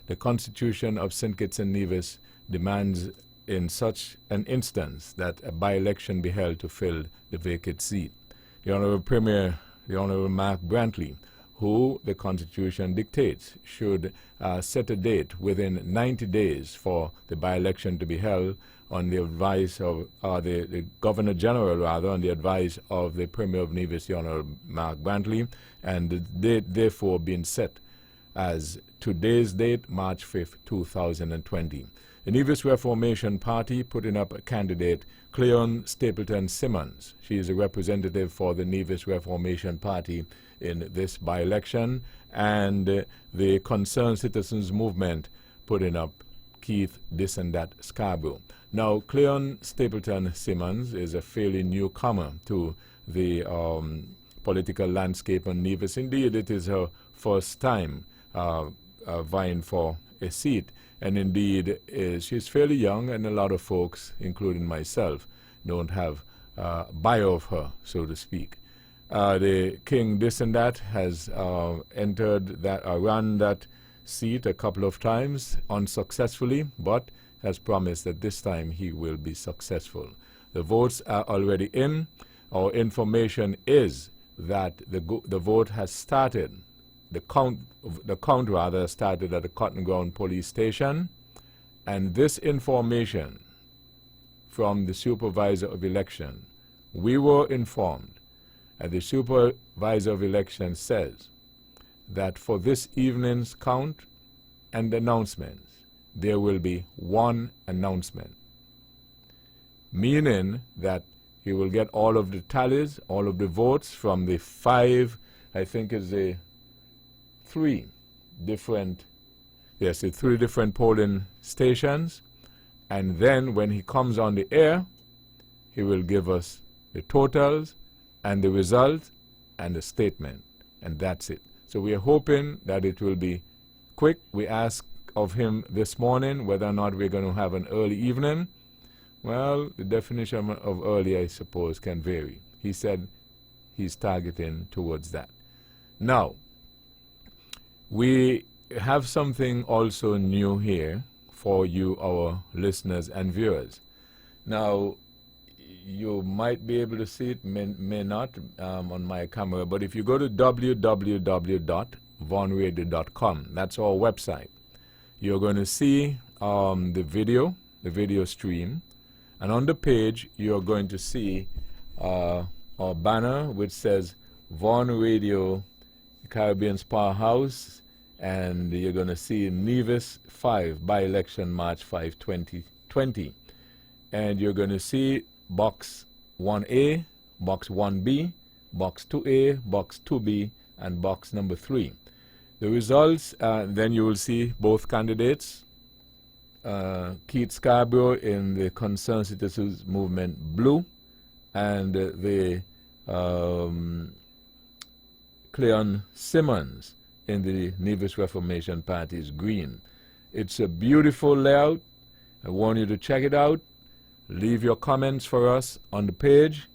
The Constitution of St. Kitts and Nevis demands in such an instance that a by-election be held to fill the vacant seat. The Honorable Premier, the Honorable Mark Brantley, who the Constitution dictates should set a date within 90 days for the by-election to be held on the advice of the Governor General, rather, on the advice of the Premier of Nevis, the Honorable Mark Brantley, and the date therefore being set as today's date, March 5th, 2020. The Nevis Reformation Party putting up a candidate, Cleon Stapleton Simmons. She is a representative for the Nevis Reformation Party in this by-election, and the Concerned Citizens Movement putting up Keith This and That Scarborough. Now, Cleon Stapleton Simmons is a fairly newcomer to the political landscape in Nevis. Indeed, it is her first time vying for a seat, and indeed she's fairly young, and a lot of folks, including myself, don't have a bio of her, so to speak. The King This and That has entered that, run that seat a couple of times unsuccessfully, but has promised that this time he will be successful. The votes are already in. Our information is that the vote has started. The count rather started at the Cotton Ground Police Station, and this information from the Supervisor of Election, we were informed, and the Supervisor of Election says that for this evening's count and announcements, there will be one announcement, meaning that he will get all of the tallies, all of the votes from the five, I think it's the three different polling stations, and then when he comes on the air, he will give us the totals and the result and the statement, and that's it. So we are hoping that it will be quick. We asked of him this morning whether or not we're going to have an early evening. Well, the definition of early, I suppose, can vary. He said he's targeting towards that. Now, we have something also new here for you, our listeners and viewers. Now, you might be able to see it, may not, on my camera, but if you go to www.vonradio.com, that's our website, you're going to see the video stream, and on the page you're going to see our banner which says Von Radio Caribbean's Powerhouse, and you're going to see Nevis 5 by-election March 5, 2020, and you're going to see Box 1A, Box 1B, Box 2A, Box 2B, and Box number 3. The results, then you will see both candidates, Keith Scarborough in the Concerned Citizens Movement blue, and the Cleon Simmons in the Nevis Reformation Party's green. It's a beautiful layout. I want you to check it out. Leave your comments for us on the page.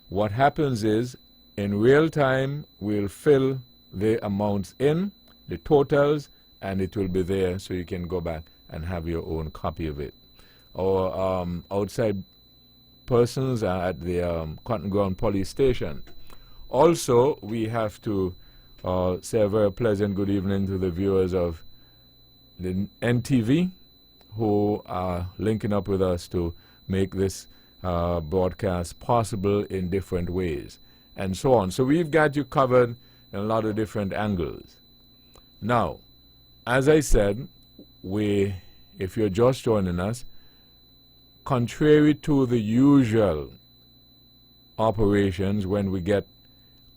What happens is, in real time, we'll fill the amounts in, the totals, and it will be there so you can go back and have your own copy of it. Our outside persons are at the Cotton Ground Police Station. Also, we have to say a very pleasant good evening to the viewers of the NTV who are linking up with us to make this broadcast possible in different ways, and so on. So we've got you covered in a lot of different angles. Now, as I said, if you're just joining us, contrary to the usual operations when we get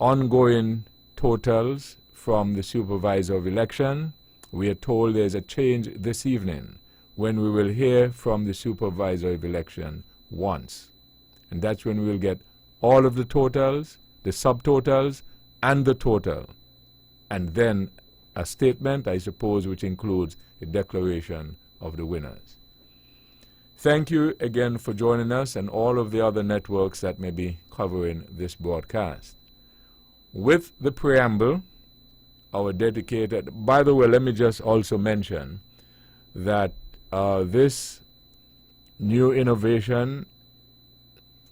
ongoing totals from the Supervisor of Election, we are told there's a change this evening when we will hear from the Supervisor of Election once. And that's when we'll get all of the totals, the subtotals, and the total. And then a statement, I suppose, which includes a declaration of the winners. Thank you again for joining us and all of the other networks that may be covering this broadcast. With the preamble, our dedicated, by the way, let me just also mention that this new innovation,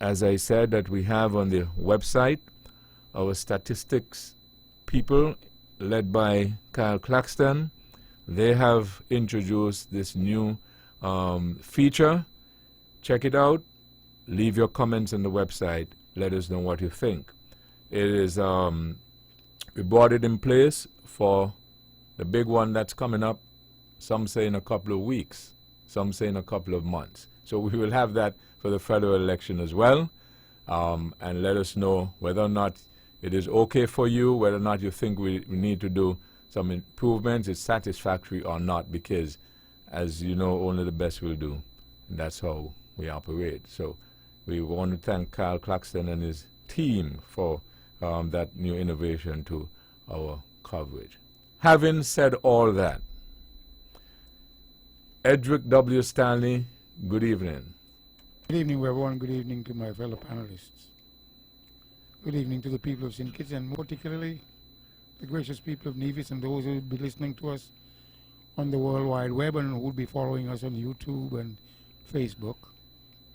as I said, that we have on the website, our statistics people, led by Kyle Claxton, they have introduced this new feature. Check it out. Leave your comments on the website. Let us know what you think. It is, we brought it in place for the big one that's coming up. Some say in a couple of weeks. Some say in a couple of months. So we will have that for the federal election as well. And let us know whether or not it is okay for you, whether or not you think we need to do some improvements, it's satisfactory or not, because as you know, only the best will do. And that's how we operate. So we want to thank Kyle Claxton and his team for that new innovation to our coverage. Having said all that, Edric W. Stanley, good evening. Good evening, everyone. Good evening to my fellow panelists. Good evening to the people of St. Kitts, and particularly the gracious people of Nevis and those who will be listening to us on the World Wide Web and who will be following us on YouTube and Facebook.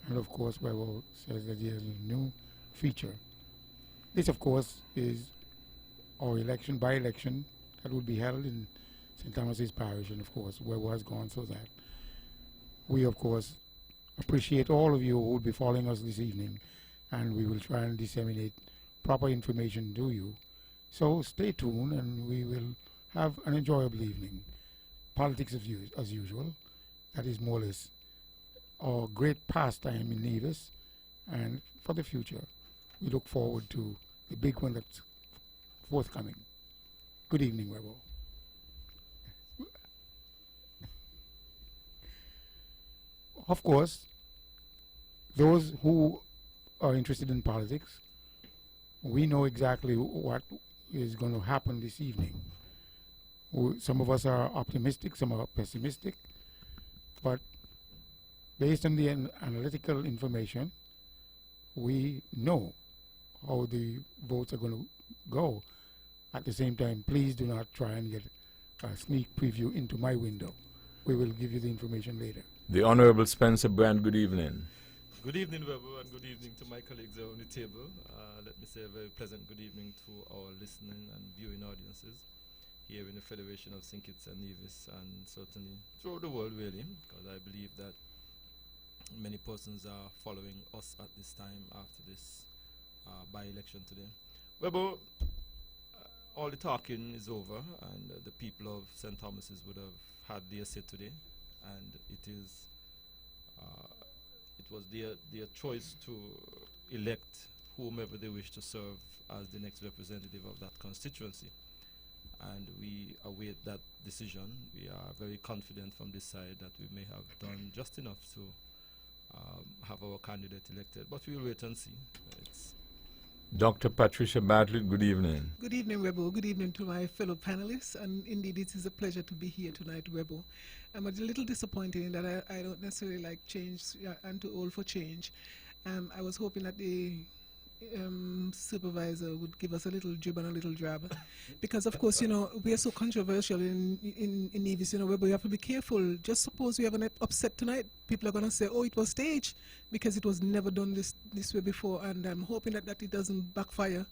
And of course, Webber says that there's a new feature. This, of course, is our election, by-election, that will be held in St. Thomas's Parish, and of course, Webber has gone so that we, of course, appreciate all of you who will be following us this evening, and we will try and disseminate proper information to you. So stay tuned, and we will have an enjoyable evening. Politics as usual. That is more or less our great pastime in Nevis, and for the future, we look forward to the big one that's forthcoming. Good evening, Webber. Of course, those who are interested in politics, we know exactly what is going to happen this evening. Some of us are optimistic, some are pessimistic, but based on the analytical information, we know how the votes are going to go. At the same time, please do not try and get a sneak preview into my window. We will give you the information later. The Honorable Spencer Brand, good evening. Good evening, Webber, and good evening to my colleagues around the table. Let me say a very pleasant good evening to our listening and viewing audiences here in the Federation of St. Kitts and Nevis, and certainly throughout the world, really, because I believe that many persons are following us at this time after this by-election today. Webber, all the talking is over, and the people of St. Thomas's would have had their say today, and it was their choice to elect whomever they wish to serve as the next representative of that constituency. And we await that decision. We are very confident from this side that we may have done just enough to have our candidate elected, but we'll wait and see. Dr. Patricia Bartlett, good evening. Good evening, Webber. Good evening to my fellow panelists. And indeed, it is a pleasure to be here tonight, Webber. I'm a little disappointed in that I don't necessarily like change. I'm too old for change. I was hoping that the supervisor would give us a little jib and a little jab. Because, of course, you know, we are so controversial in Nevis, you know, Webber, you have to be careful. Just suppose we have an upset tonight. People are going to say, oh, it was staged, because it was never done this way before. And I'm hoping that it doesn't backfire.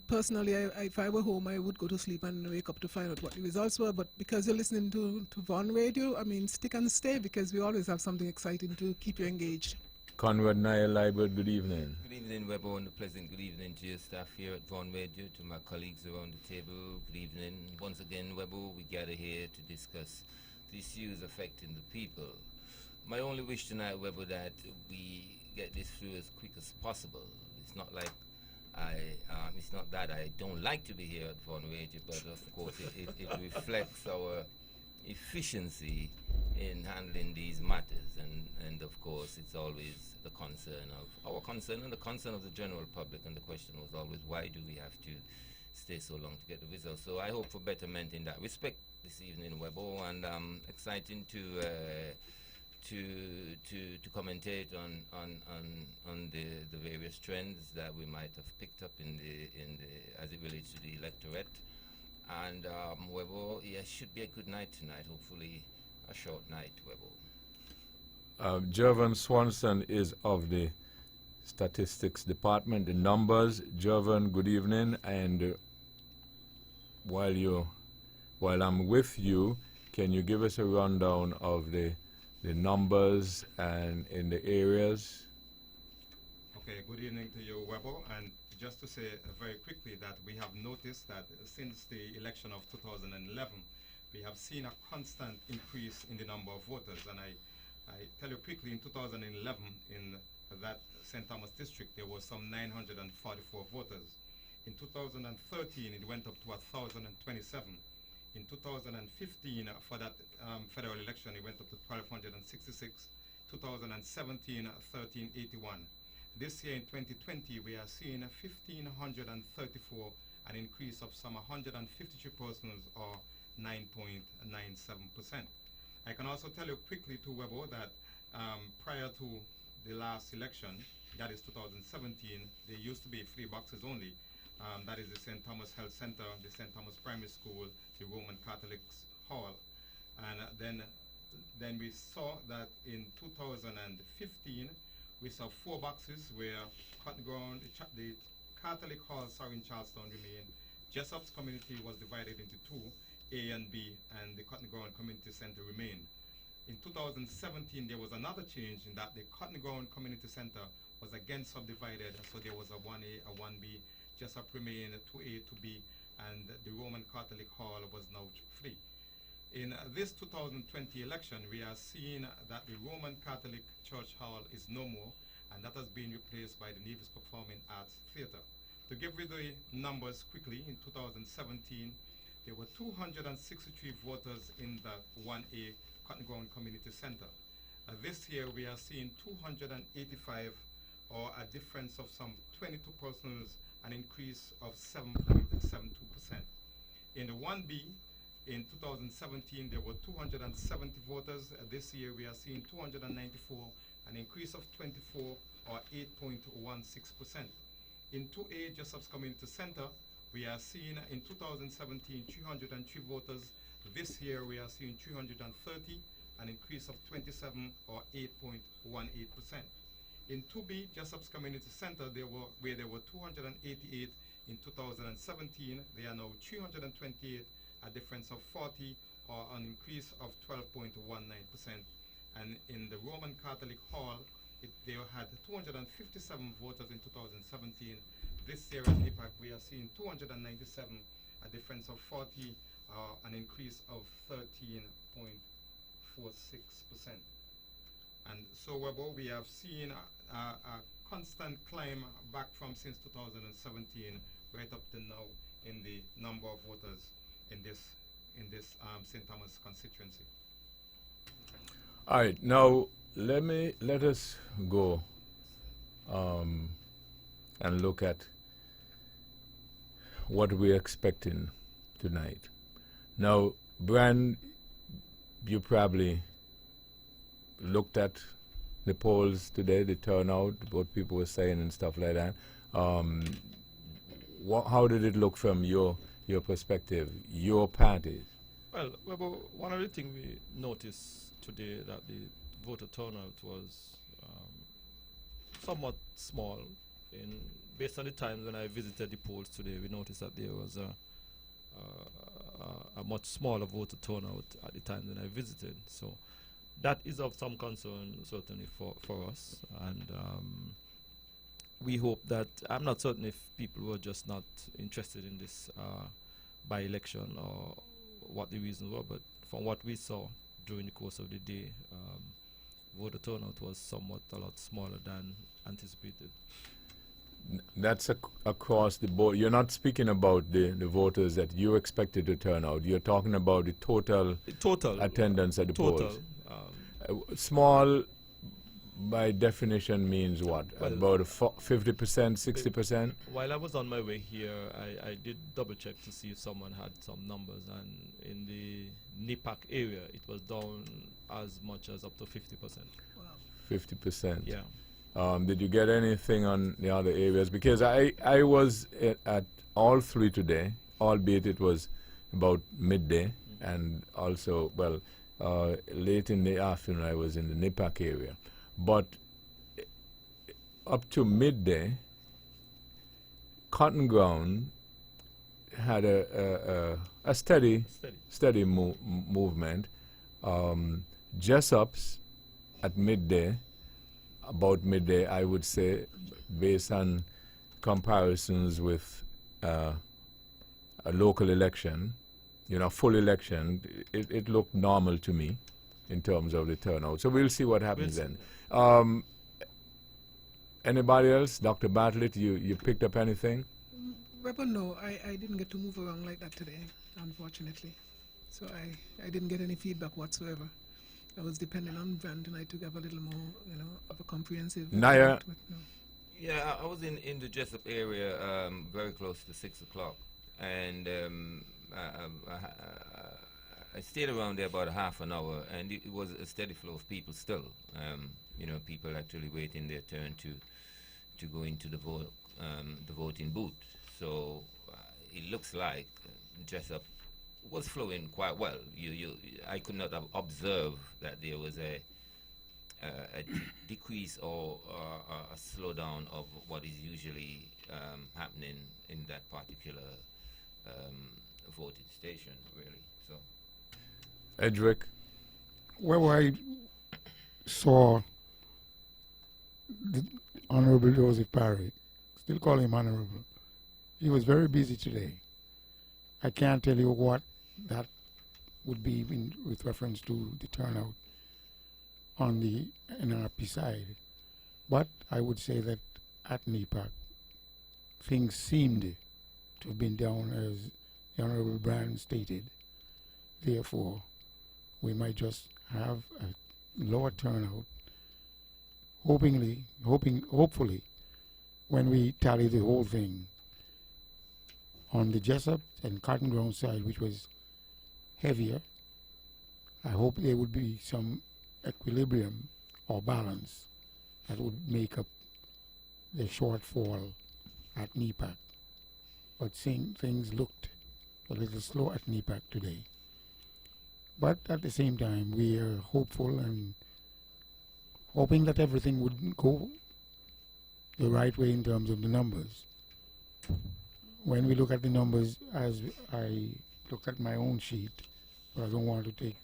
Personally, if I were home, I would go to sleep and wake up to find out what the results were. But because you're listening to Vaughan Radio, I mean, stick and stay, because we always have something exciting to keep you engaged. Conrad Naya Liebert, good evening. Good evening, Webber, and a pleasant good evening to your staff here at Vaughan Radio, to my colleagues around the table. Good evening. Once again, Webber, we gather here to discuss the issues affecting the people. My only wish tonight, Webber, that we get this through as quick as possible. It's not like it's not that I don't like to be here at Vaughan Radio, but of course it reflects our efficiency in handling these matters, and of course it's always the concern of our concern and the concern of the general public, and the question was always, why do we have to stay so long to get the results? So I hope for betterment in that respect this evening, Webber, and exciting to commentate on the various trends that we might have picked up in the as it relates to the electorate. And Webber, yeah, should be a good night tonight. Hopefully, a short night, Webbo. Jervin Swanson is of the Statistics Department, the numbers. Jervin, good evening. And while I'm with you, can you give us a rundown of the numbers and in the areas? Okay, good evening to you, Webbo. And just to say very quickly that we have noticed that since the election of 2011, we have seen a constant increase in the number of voters. And I tell you quickly, in 2011, in that St. Thomas district, there was some 944 voters. In 2013, it went up to 1,027. In 2015, for that federal election, it went up to 1,266. 2017, 1,381. This year in 2020, we are seeing 1,534, an increase of some 153 persons, or 9.97%. I can also tell you quickly to Webbo that prior to the last election, that is 2017, there used to be 3 boxes only. That is the St. Thomas Health Center, the St. Thomas Primary School, the Roman Catholics Hall. And then we saw that in 2015, we saw 4 boxes where Cotton Ground, the Catholic halls are in Charlestown remained. Jessup's community was divided into 2, A and B, and the Cotton Ground Community Center remained. In 2017, there was another change in that the Cotton Ground Community Center was again subdivided, so there was a 1A, a 1B, Jessup remained 2A, 2B, and the Roman Catholic Hall was now free. In this 2020 election, we are seeing that the Roman Catholic Church Hall is no more, and that has been replaced by the Nevis Performing Arts Theatre. To give you the numbers quickly, in 2017, there were 263 voters in the 1A Cotton Ground Community Center. This year, we are seeing 285, or a difference of some 22 persons, an increase of 7.72%. In the 1B, in 2017, there were 270 voters. This year, we are seeing 294, an increase of 24, or 8.16%. In 2A, Jessup's Community Center, we are seeing in 2017 303 voters. This year, we are seeing 330, an increase of 27, or 8.18%. In 2B, Jessup's Community Center, where there were 288 in 2017, they are now 328, a difference of 40, or an increase of 12.19%. And in the Roman Catholic Hall, they had 257 voters in 2017. This year in APAC, we are seeing 297, a difference of 40, an increase of 13.46%. And so, Webbo, we have seen a constant climb back from since 2017 right up to now in the number of voters in this St. Thomas constituency. All right, now let us go and look at what we're expecting tonight. Now, Brian, you probably looked at the polls today, the turnout, what people were saying and stuff like that. How did it look from your perspective, your party? Well, one of the things we noticed today that the voter turnout was somewhat small. Based on the times when I visited the polls today, we noticed that there was a much smaller voter turnout at the time when I visited. So that is of some concern, certainly, for us. And we hope that, I'm not certain if people were just not interested in this by-election or what the reasons were, but from what we saw during the course of the day, voter turnout was a lot smaller than anticipated. That's across the board. You're not speaking about the voters that you expected to turn out. You're talking about the total attendance at the polls. Small, by definition, means what? Well, about 50%, 60%? While I was on my way here, I did double-check to see if someone had some numbers, and in the NIPAC area, it was down as much as up to 50%. Wow. 50%. Yeah. Did you get anything on the other areas? Because I was at all 3 today, albeit it was about midday, and also, well, Late in the afternoon, I was in the NIPAC area. But up to midday, Cotton Ground had a steady movement. Jessup's at midday, about midday, I would say, based on comparisons with a local election, full election, it looked normal to me in terms of the turnout. So we'll see what happens then. Anybody else? Dr. Bartlett, you picked up anything? Rebel, no, I didn't get to move around like that today, unfortunately. So I didn't get any feedback whatsoever. I was depending on Van tonight to have a little more, of a comprehensive. Naya? No. Yeah, I was in the Jessup area, very close to 6 o'clock, and I stayed around there about half an hour, and it was a steady flow of people still. People actually waiting their turn to go into the voting booth. So it looks like Jessup was flowing quite well. I could not observe that there was a decrease or a slowdown of what is usually happening in that particular voting station, really. So, Edric? Well, I saw the Honorable Joseph Parry, still call him Honorable. He was very busy today. I can't tell you what that would be with reference to the turnout on the NRP side. But I would say that at NEPAC, things seemed to have been down as the Honorable Brand stated. Therefore, we might just have a lower turnout. Hopefully, when we tally the whole thing, on the Jessup and Cotton Ground side, which was heavier, I hope there would be some equilibrium or balance that would make up the shortfall at NEPAC. But things looked a little slow at NEPAC today. But at the same time, we are hopeful and hoping that everything would go the right way in terms of the numbers. When we look at the numbers, as I look at my own sheet, but I don't want to take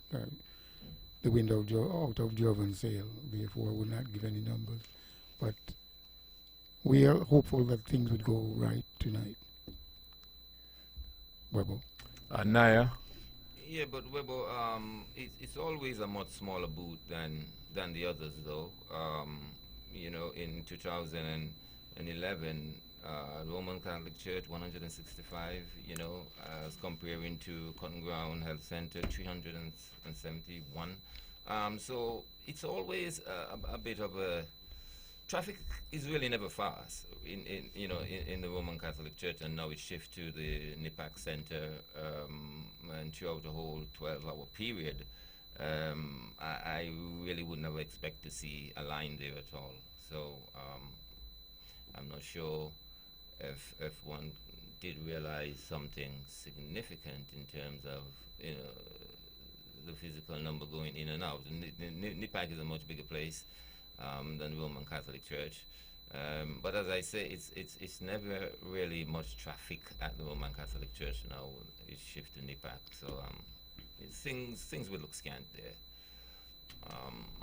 the wind out of Jovan's sail, therefore I would not give any numbers. But we are hopeful that things would go right tonight. Webo. Naya? yeah, but Webo, it's always a much smaller booth than the others, though. In 2011. Roman Catholic Church 165, as comparing to Cotton Ground Health Center 371. So it's always a bit of a traffic is really never fast in the Roman Catholic Church, and now it shifts to the NIPAC Center, and throughout the whole 12-hour period, I really would never expect to see a line there at all. So I'm not sure if one did realize something significant in terms of the physical number going in and out. NIPAC is a much bigger place than Roman Catholic Church, but as I say, it's never really much traffic at the Roman Catholic Church now. It's shifted to NIPAC, so things will look scant there.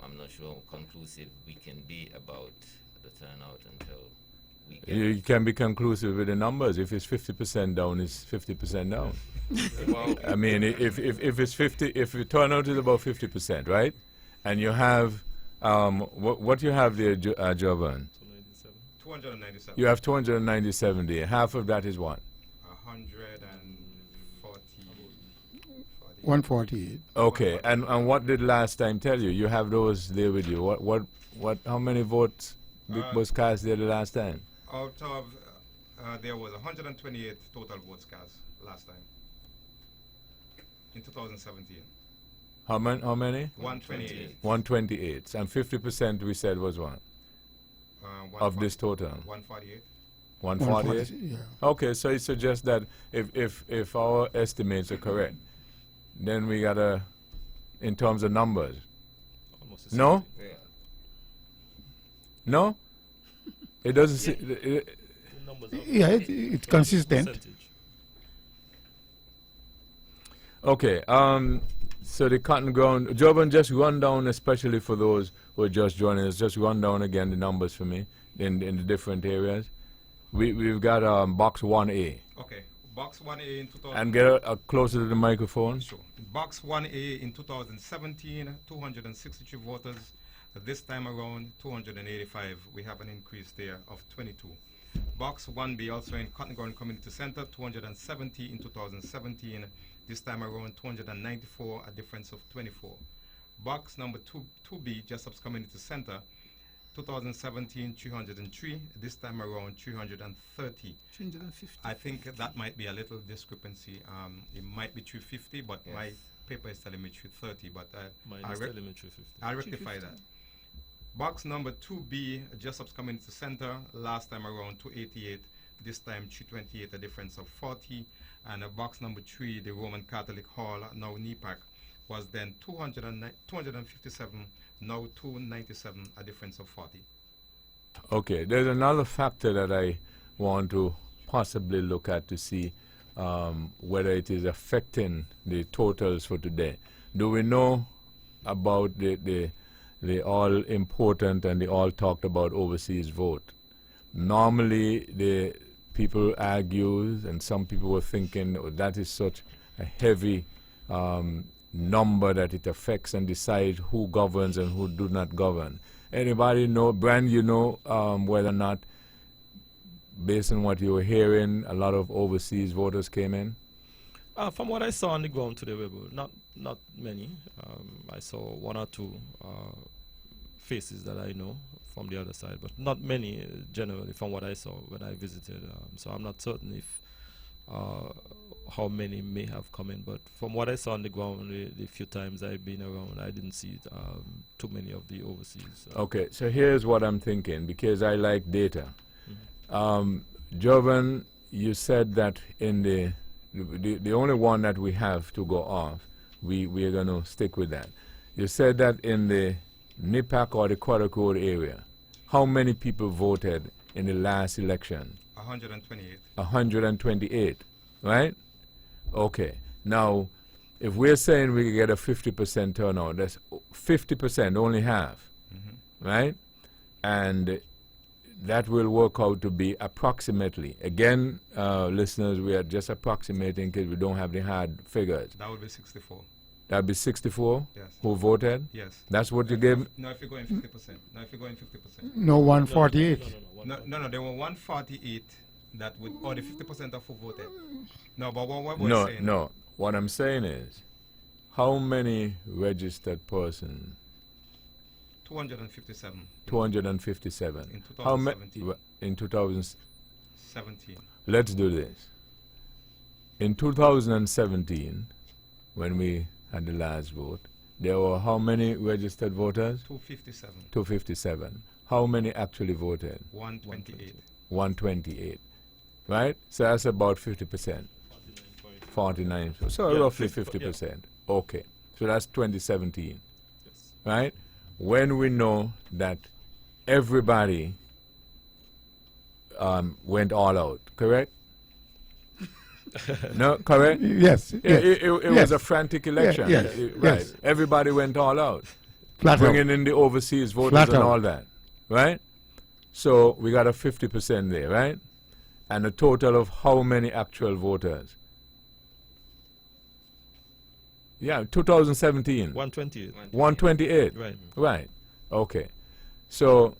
I'm not sure how conclusive we can be about the turnout until we get You can be conclusive with the numbers. If it's 50% down, it's 50% down. well, I mean, if it's 50, if the turnout is about 50%, right? And you have what you have there, Jovan? 297. You have 297 there. Half of that is what? 148. Okay. And what did last time tell you? You have those there with you. What? How many votes was cast there the last time? Out of, there was 128 total votes cast last time in 2017. How many? 128. 128. And 50% we said was what? Of this total? 148. 148? Yeah. Okay, so it suggests that if our estimates are correct, then we got a in terms of numbers? Almost the same No? thing. Yeah. No? It doesn't see. The numbers are Yeah, it's consistent. percentage. Okay. So the cotton ground, Jovan, just run down, especially for those who are just joining us, just run down again the numbers for me in the different areas. We've got box 1A. Okay, box 1A in 2000. And get closer to the microphone. Sure. Box 1A in 2017, 263 voters. This time around, 285. We have an increase there of 22. Box 1B also in Cotton Ground Community Center, 270 in 2017. This time around, 294, a difference of 24. Box number 2B, Jessup's Community Center, 2017, 303. This time around, 330. 350. I think that might be a little discrepancy. It might be 350, but Yes. my paper is telling me 330. But Mine I is rec- telling me 350. I'll rectify that. Box number 2B, Jessup's Community Center, last time around 288, this time 328, a difference of 40. And box number 3, the Roman Catholic Hall, now NEPAC, was then 257, now 297, a difference of 40. Okay, there's another factor that I want to possibly look at to see whether it is affecting the totals for today. Do we know about the all important and the all talked about overseas vote? Normally, the people argue, and some people were thinking, oh, that is such a heavy number that it affects and decides who governs and who do not govern. Anybody know, Brand, you know whether or not, based on what you were hearing, a lot of overseas voters came in? From what I saw on the ground today, not many. I saw one or two faces that I know from the other side, but not many generally from what I saw when I visited. So I'm not certain if how many may have come in, but from what I saw on the ground, the few times I've been around, I didn't see too many of the overseas. Okay, so here's what I'm thinking, because I like data. Mhm. Jovan, you said that in the only one that we have to go off, we are going to stick with that. You said that in the NEPAC or the Quadrocode area, how many people voted in the last election? 128. 128, right? Okay. Now, if we're saying we get a 50% turnout, that's 50%, only half, right? And that will work out to be approximately, again, listeners, we are just approximating because we don't have the hard figures. That would be 64. That'd be 64 Yes. who voted? Yes. That's what you gave? No, if you're going 50%. No, if you're going 50%. No, 148. No, there were 148 that would, or the 50% of who voted. No, but what we're No, saying. no. What I'm saying is, how many registered persons? 257. 257. In How many 2017. in 2000? 17. Let's do this. In 2017, when we had the last vote, there were how many registered voters? 257. 257. How many actually voted? 128. 128. Right? So that's about 50%. 49. So Yeah, roughly 50, yeah. 50%. Okay. So that's 2017. Yes. Right? When we know that everybody went all out, correct? No, correct? Yes, Yeah, yes. it was yes. a frantic election. yes, Right. yes. Everybody went all out, Flat out. bringing in the overseas voters Flat and out. all that. Right? So we got a 50% there, right? And a total of how many actual voters? Yeah, 2017. 128. 128. Right. Right. Okay. So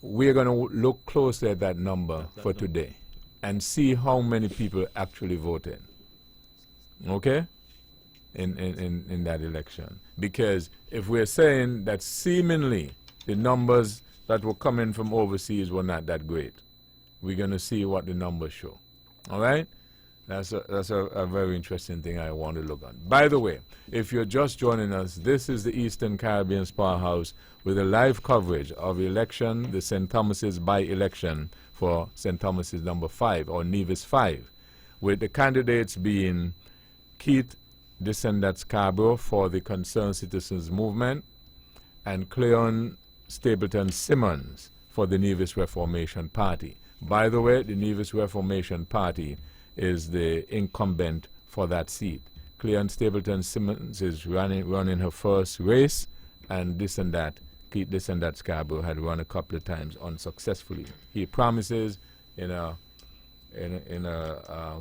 we're going to look closely at that number That for number. today and see how many people actually voted. Okay? In that election. Because if we're saying that seemingly the numbers that were coming from overseas were not that great, we're going to see what the numbers show. All right? That's a very interesting thing I want to look at. By the way, if you're just joining us, this is the Eastern Caribbean Powerhouse with a live coverage of election, the St. Thomas's by-election for St. Thomas's number 5, or Nevis 5, with the candidates being Keith This and That Scarborough for the Concerned Citizens Movement, and Cleon Stapleton Simmons for the Nevis Reformation Party. By the way, the Nevis Reformation Party is the incumbent for that seat. Cleon Stapleton Simmons is running her first race, and This and That, Keith This and That Scarborough had run a couple of times unsuccessfully. He promises in a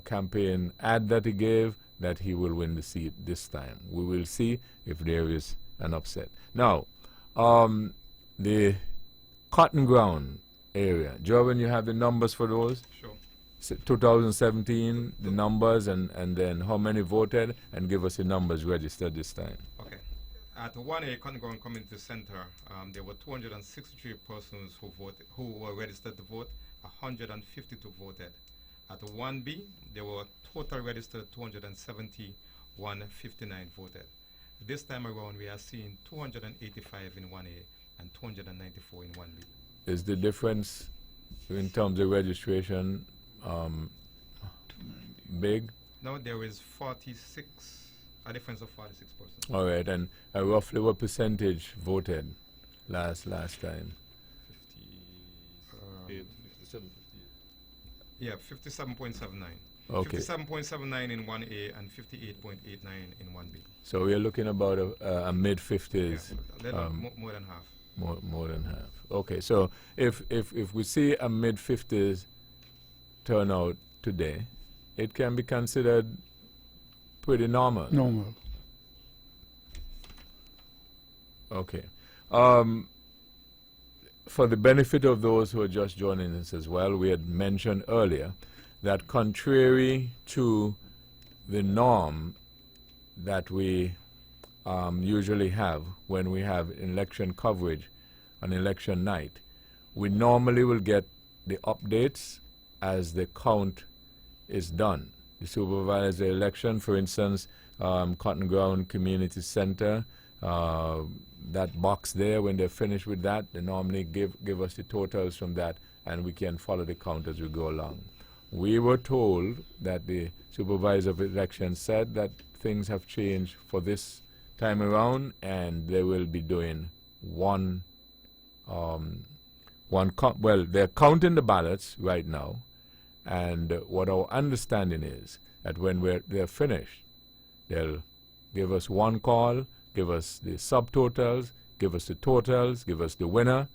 campaign ad that he gave that he will win the seat this time. We will see if there is an upset. Now, the Cotton Ground area. Joe, you have the numbers for those? Sure. 2017, the numbers, and then how many voted, and give us the numbers registered this time. Okay. At the 1A Cotton Ground Community Center, there were 263 persons who were registered to vote. 152 voted. At the 1B, there were total registered 271, 59 voted. This time around, we are seeing 285 in 1A and 294 in 1B. Is the difference in terms of registration big? Now there is 46, a difference of 46%. All right, and roughly what percentage voted last time? 58, 57, 58. Yeah, 57.79. Okay. 57.79 in 1A and 58.89 in 1B. So we're looking about a mid-50s. Yeah, a little more than half. More than half. Okay, so if we see a mid-50s turnout today, it can be considered pretty normal. Normal. Okay. For the benefit of those who are just joining us as well, we had mentioned earlier that contrary to the norm that we usually have when we have election coverage on election night, we normally will get the updates as the count is done. The supervisor election, for instance, Cotton Ground Community Center, that box there, when they're finished with that, they normally give us the totals from that, and we can follow the count as we go along. We were told that the supervisor of election said that things have changed for this time around, and they will be doing well, they're counting the ballots right now, and what our understanding is that when they're finished, they'll give us one call, give us the subtotals, give us the totals, give us the winner,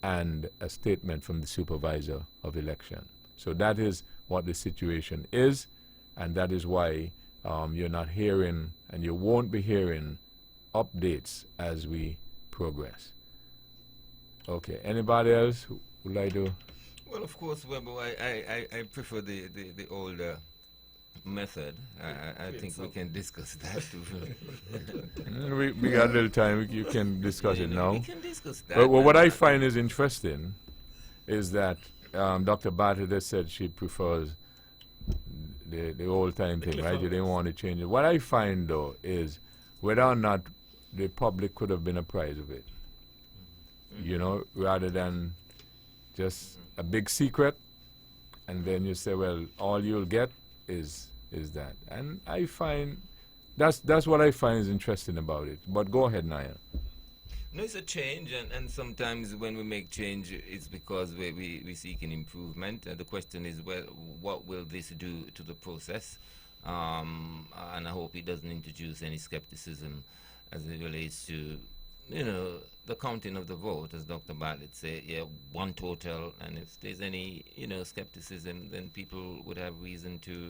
and a statement from the supervisor of election. So that is what the situation is, and that is why you're not hearing, and you won't be hearing, updates as we progress. Okay, anybody else who would like to? Well, of course, Webbo, I prefer the older method. I think we can discuss that too. we got a little time. You can discuss it now. We can discuss that. Well, what I find is interesting is that Dr. Bartlett has said she prefers the old time thing, right? You didn't want to change it. What I find, though, is whether or not the public could have been apprised of it. You know, rather than just a big secret, and then you say, well, all you'll get is that. And I find that's what I find is interesting about it. But go ahead, Naya. No, it's a change, and sometimes when we make change, it's because we seek an improvement. The question is, well, what will this do to the process? And I hope it doesn't introduce any skepticism as it relates to, you know, the counting of the vote, as Dr. Bartlett said, yeah, one total, and if there's any, you know, skepticism, then people would have reason to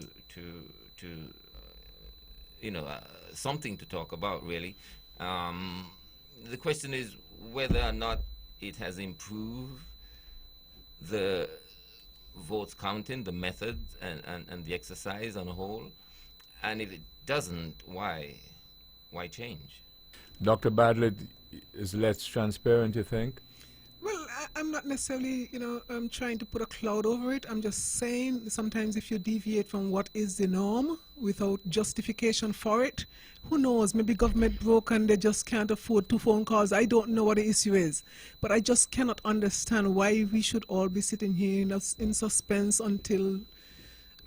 you know, something to talk about, really. The question is whether or not it has improved the votes counting, the method, and the exercise on a whole, and if it doesn't, why change? Dr. Bartlett is less transparent, you think? Well, I'm not necessarily, you know, trying to put a cloud over it. I'm just saying sometimes if you deviate from what is the norm without justification for it, who knows, maybe government broke and they just can't afford 2 phone calls. I don't know what the issue is. But I just cannot understand why we should all be sitting here in suspense until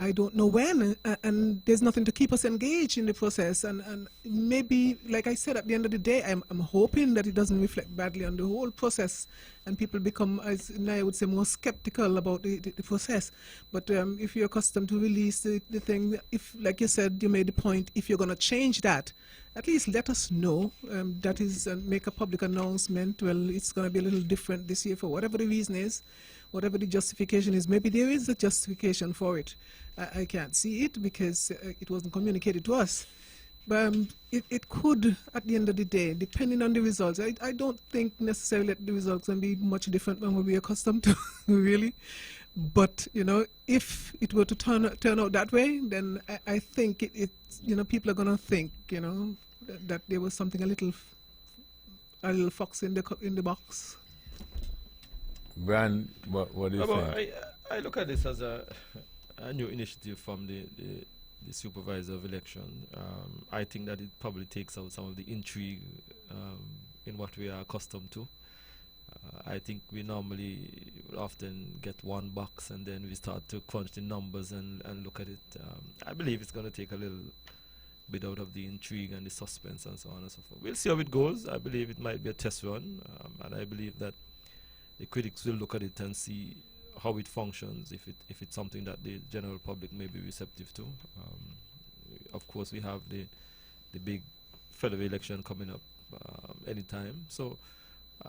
I don't know when, and there's nothing to keep us engaged in the process. And maybe, like I said, at the end of the day, I'm hoping that it doesn't reflect badly on the whole process, and people become, as I would say, more skeptical about the process. But if you're accustomed to release the thing, if, like you said, you made the point, if you're going to change that, at least let us know. That is, make a public announcement. Well, it's going to be a little different this year for whatever the reason is. Whatever the justification is, maybe there is a justification for it. I can't see it because it wasn't communicated to us. But it could, at the end of the day, depending on the results. I don't think necessarily that the results can be much different than what we're accustomed to, really. But, you know, if it were to turn out that way, then I think it's, you know, people are going to think, you know, that there was something a little fox in the box. Brand, what do you think? I look at this as a new initiative from the supervisor of election. I think that it probably takes out some of the intrigue in what we are accustomed to. I think we normally often get one box and then we start to crunch the numbers and look at it. I believe it's going to take a little bit out of the intrigue and the suspense and so on and so forth. We'll see how it goes. I believe it might be a test run, and I believe that the critics will look at it and see how it functions, if it's something that the general public may be receptive to. Of course, we have the big federal election coming up anytime. So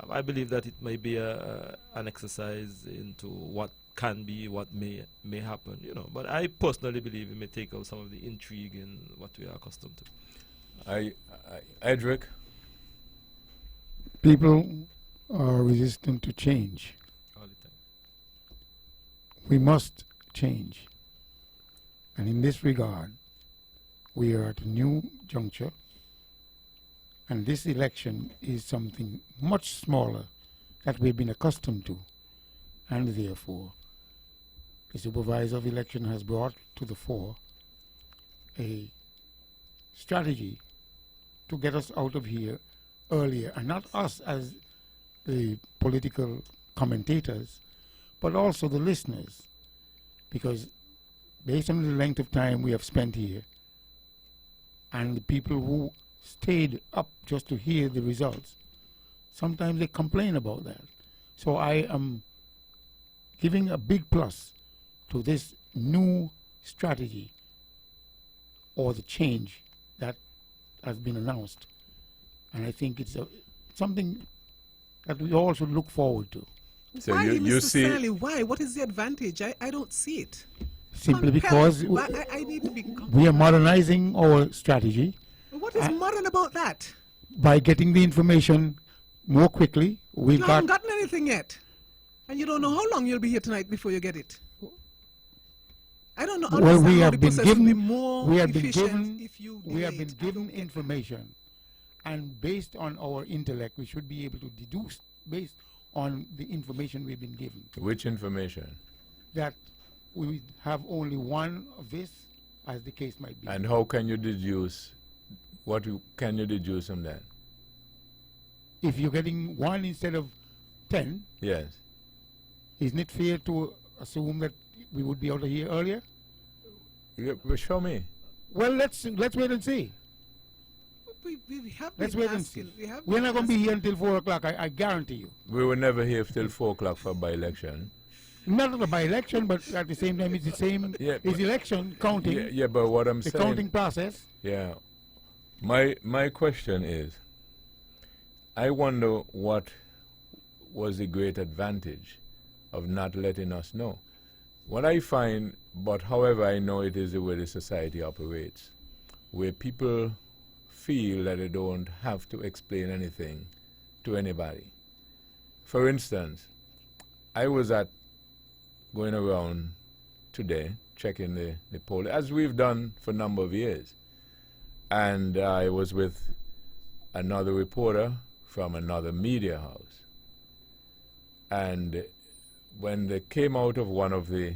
I believe that it may be an exercise into what can be, what may happen, you know. But I personally believe it may take out some of the intrigue in what we are accustomed to. Edric? People are resistant to change. All the time. We must change. And in this regard, we are at a new juncture, and this election is something much smaller that we've been accustomed to, and therefore the supervisor of election has brought to the fore a strategy to get us out of here earlier, and not us as the political commentators, but also the listeners, because based on the length of time we have spent here and the people who stayed up just to hear the results, sometimes they complain about that. So I am giving a big plus to this new strategy or the change that has been announced, and I think it's something that we all should look forward to. So Why, you Mr. see, Stanley, why? What is the advantage? I don't see it. Simply Compel- because I need to be. we are modernizing our strategy What is modern about that? by getting the information more quickly. We've You got haven't gotten anything yet, and you don't know how long you'll be here tonight before you get it. I don't know. well, understand we how have the been process will be given more we have been efficient given if you we have delay been it. I given don't get it. information, and based on our intellect, we should be able to deduce based on the information we've been given which information? that we have only one of this, as the case might be. And how can you deduce, can you deduce from that? If you're getting one instead of 10, Yes. isn't it fair to assume that we would be out of here earlier? Well, show me. Well, let's wait and see. We have Let's been wait and asking. see. We have We're been not going to be asking. here until 4 o'clock, I guarantee you. We were never here till 4 o'clock for by-election. Not a by-election, but at the same time, it's the same. Yeah, It's but- election counting, Yeah, but what I'm the saying... counting process. Yeah. My question is, I wonder what was the great advantage of not letting us know. What I find, but however I know it is the way the society operates, where people feel that they don't have to explain anything to anybody. For instance, I was going around today checking the poll, as we've done for a number of years. And I was with another reporter from another media house. And when they came out of one of the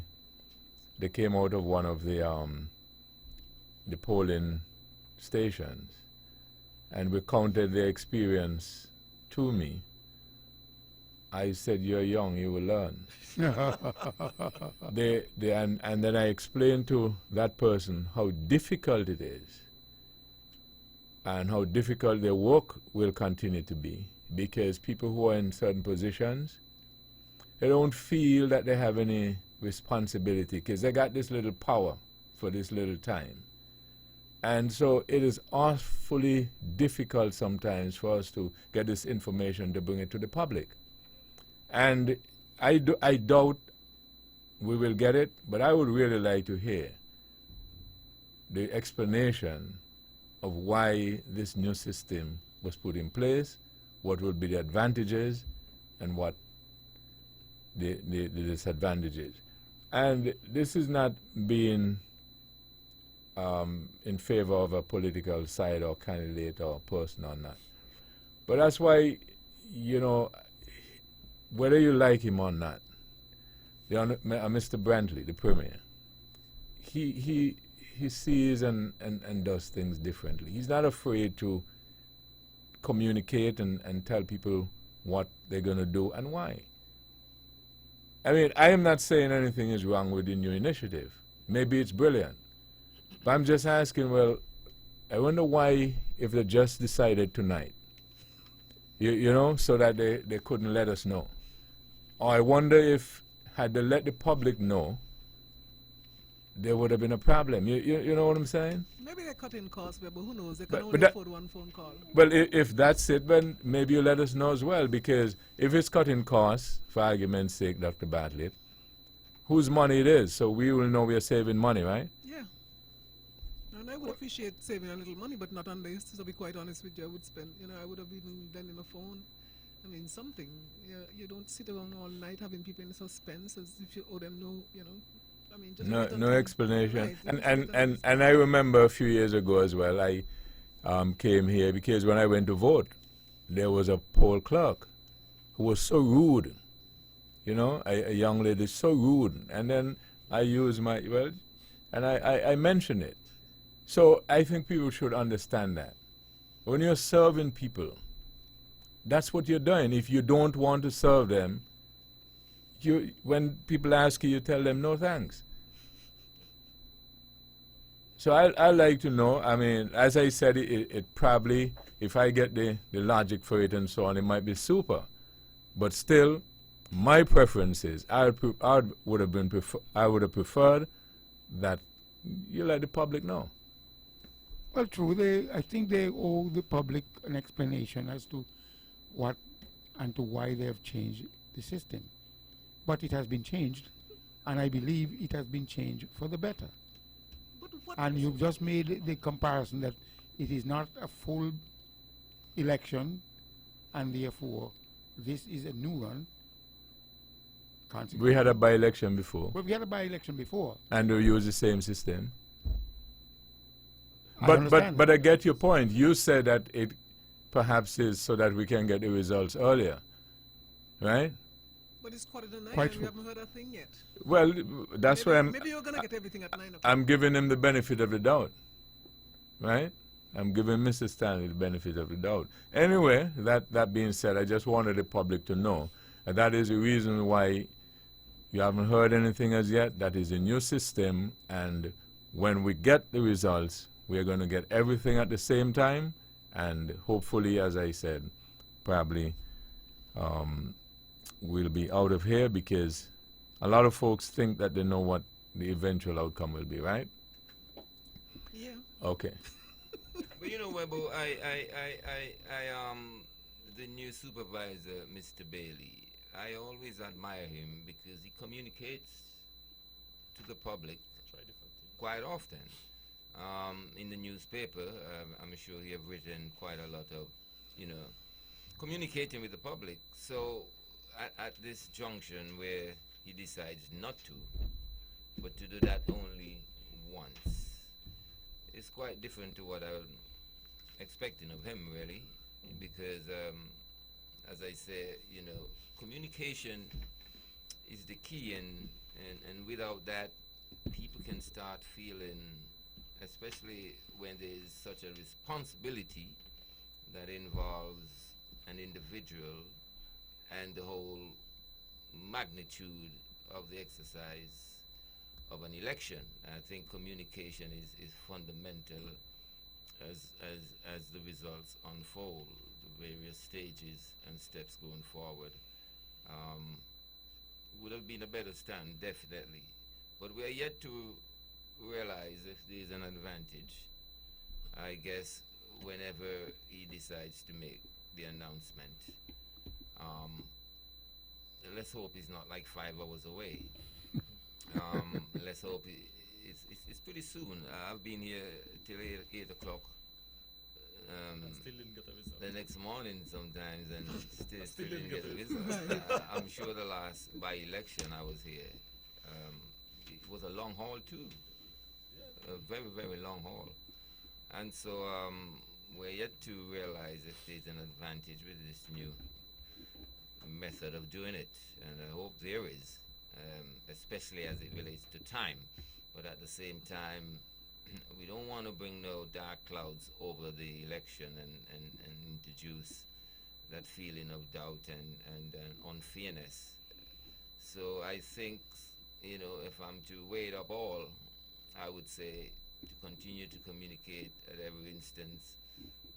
polling stations, and recounted their experience to me, I said, you're young, you will learn. And then I explained to that person how difficult it is and how difficult their work will continue to be, because people who are in certain positions, they don't feel that they have any responsibility because they got this little power for this little time. And so it is awfully difficult sometimes for us to get this information to bring it to the public. And I doubt we will get it, but I would really like to hear the explanation of why this new system was put in place, what would be the advantages, and what the disadvantages. And this is not being in favor of a political side or candidate or person or not. But that's why, you know, whether you like him or not, Mr. Brantley, the Premier, he sees and does things differently. He's not afraid to communicate and tell people what they're going to do and why. I mean, I am not saying anything is wrong with the new initiative. Maybe it's brilliant. But I'm just asking, well, I wonder why, if they just decided tonight, you know, so that they couldn't let us know. Or I wonder if, had they let the public know, there would have been a problem. You know what I'm saying? Maybe they're cutting costs, but who knows? They can But only that- afford one phone call. Well, if that's it, then maybe you let us know as well, because if it's cutting costs, for argument's sake, Dr. Bartlett, whose money it is, so we will know we are saving money, right? Yeah. And I would appreciate saving a little money, but not on this. To be quite honest with you, I would spend, you know, I would have even done in a phone. I mean, something. You don't sit around all night having people in suspense as if you owe them no, you know. I mean, just wait No until- explanation. Right, And, just and, wait and, until and I remember a few years ago as well, I came here because when I went to vote, there was a poll clerk who was so rude. You know, a young lady, so rude. And then I used my, well, and I mentioned it. So I think people should understand that. When you're serving people, that's what you're doing. If you don't want to serve them, when people ask you, you tell them no thanks. So I like to know, I mean, as I said, it probably, if I get the logic for it and so on, it might be super. But still, my preference is, I would have preferred that you let the public know. Well, true. I think they owe the public an explanation as to what and to why they have changed the system. But it has been changed, and I believe it has been changed for the better. But what And you've just made the comparison that it is not a full election, and therefore this is a new one. We had a by-election before, Well, we had a by-election before. and we used the same system. I But understand but that. I get your point. You said that it perhaps is so that we can get the results earlier, right? But it's 8:45 Quite and we true. haven't heard a thing yet. Well, that's maybe, why maybe you're gonna get everything at 9 o'clock. I'm giving him the benefit of the doubt, right? I'm giving Mr. Stanley the benefit of the doubt. Anyway, that being said, I just wanted the public to know that is the reason why you haven't heard anything as yet. That is a new system, and when we get the results, we are going to get everything at the same time, and hopefully, as I said, probably we'll be out of here, because a lot of folks think that they know what the eventual outcome will be, right? Yeah. Okay. But you know, Webo, the new supervisor, Mr. Bailey, I always admire him because he communicates to the public quite often. In the newspaper, I'm sure he have written quite a lot of, you know, communicating with the public. So at this junction where he decides not to, but to do that only once, it's quite different to what I'm expecting of him, really, because as I say, you know, communication is the key, and without that, people can start feeling, especially when there's such a responsibility that involves an individual and the whole magnitude of the exercise of an election. I think communication is fundamental as the results unfold, the various stages and steps going forward. Would have been a better stand, definitely. But we are yet to realize if there's an advantage, I guess, whenever he decides to make the announcement. Let's hope he's not like 5 hours away. Let's hope it's pretty soon. I've been here till 8 o'clock. Still didn't get a result. The next morning sometimes, and still didn't get a result. I'm sure the last by-election I was here, it was a long haul too. A very, very long haul. And so we're yet to realize if there's an advantage with this new method of doing it. And I hope there is, especially as it relates to time. But at the same time, we don't want to bring no dark clouds over the election and introduce that feeling of doubt and unfairness. So I think, you know, if I'm to weigh it up all, I would say to continue to communicate at every instance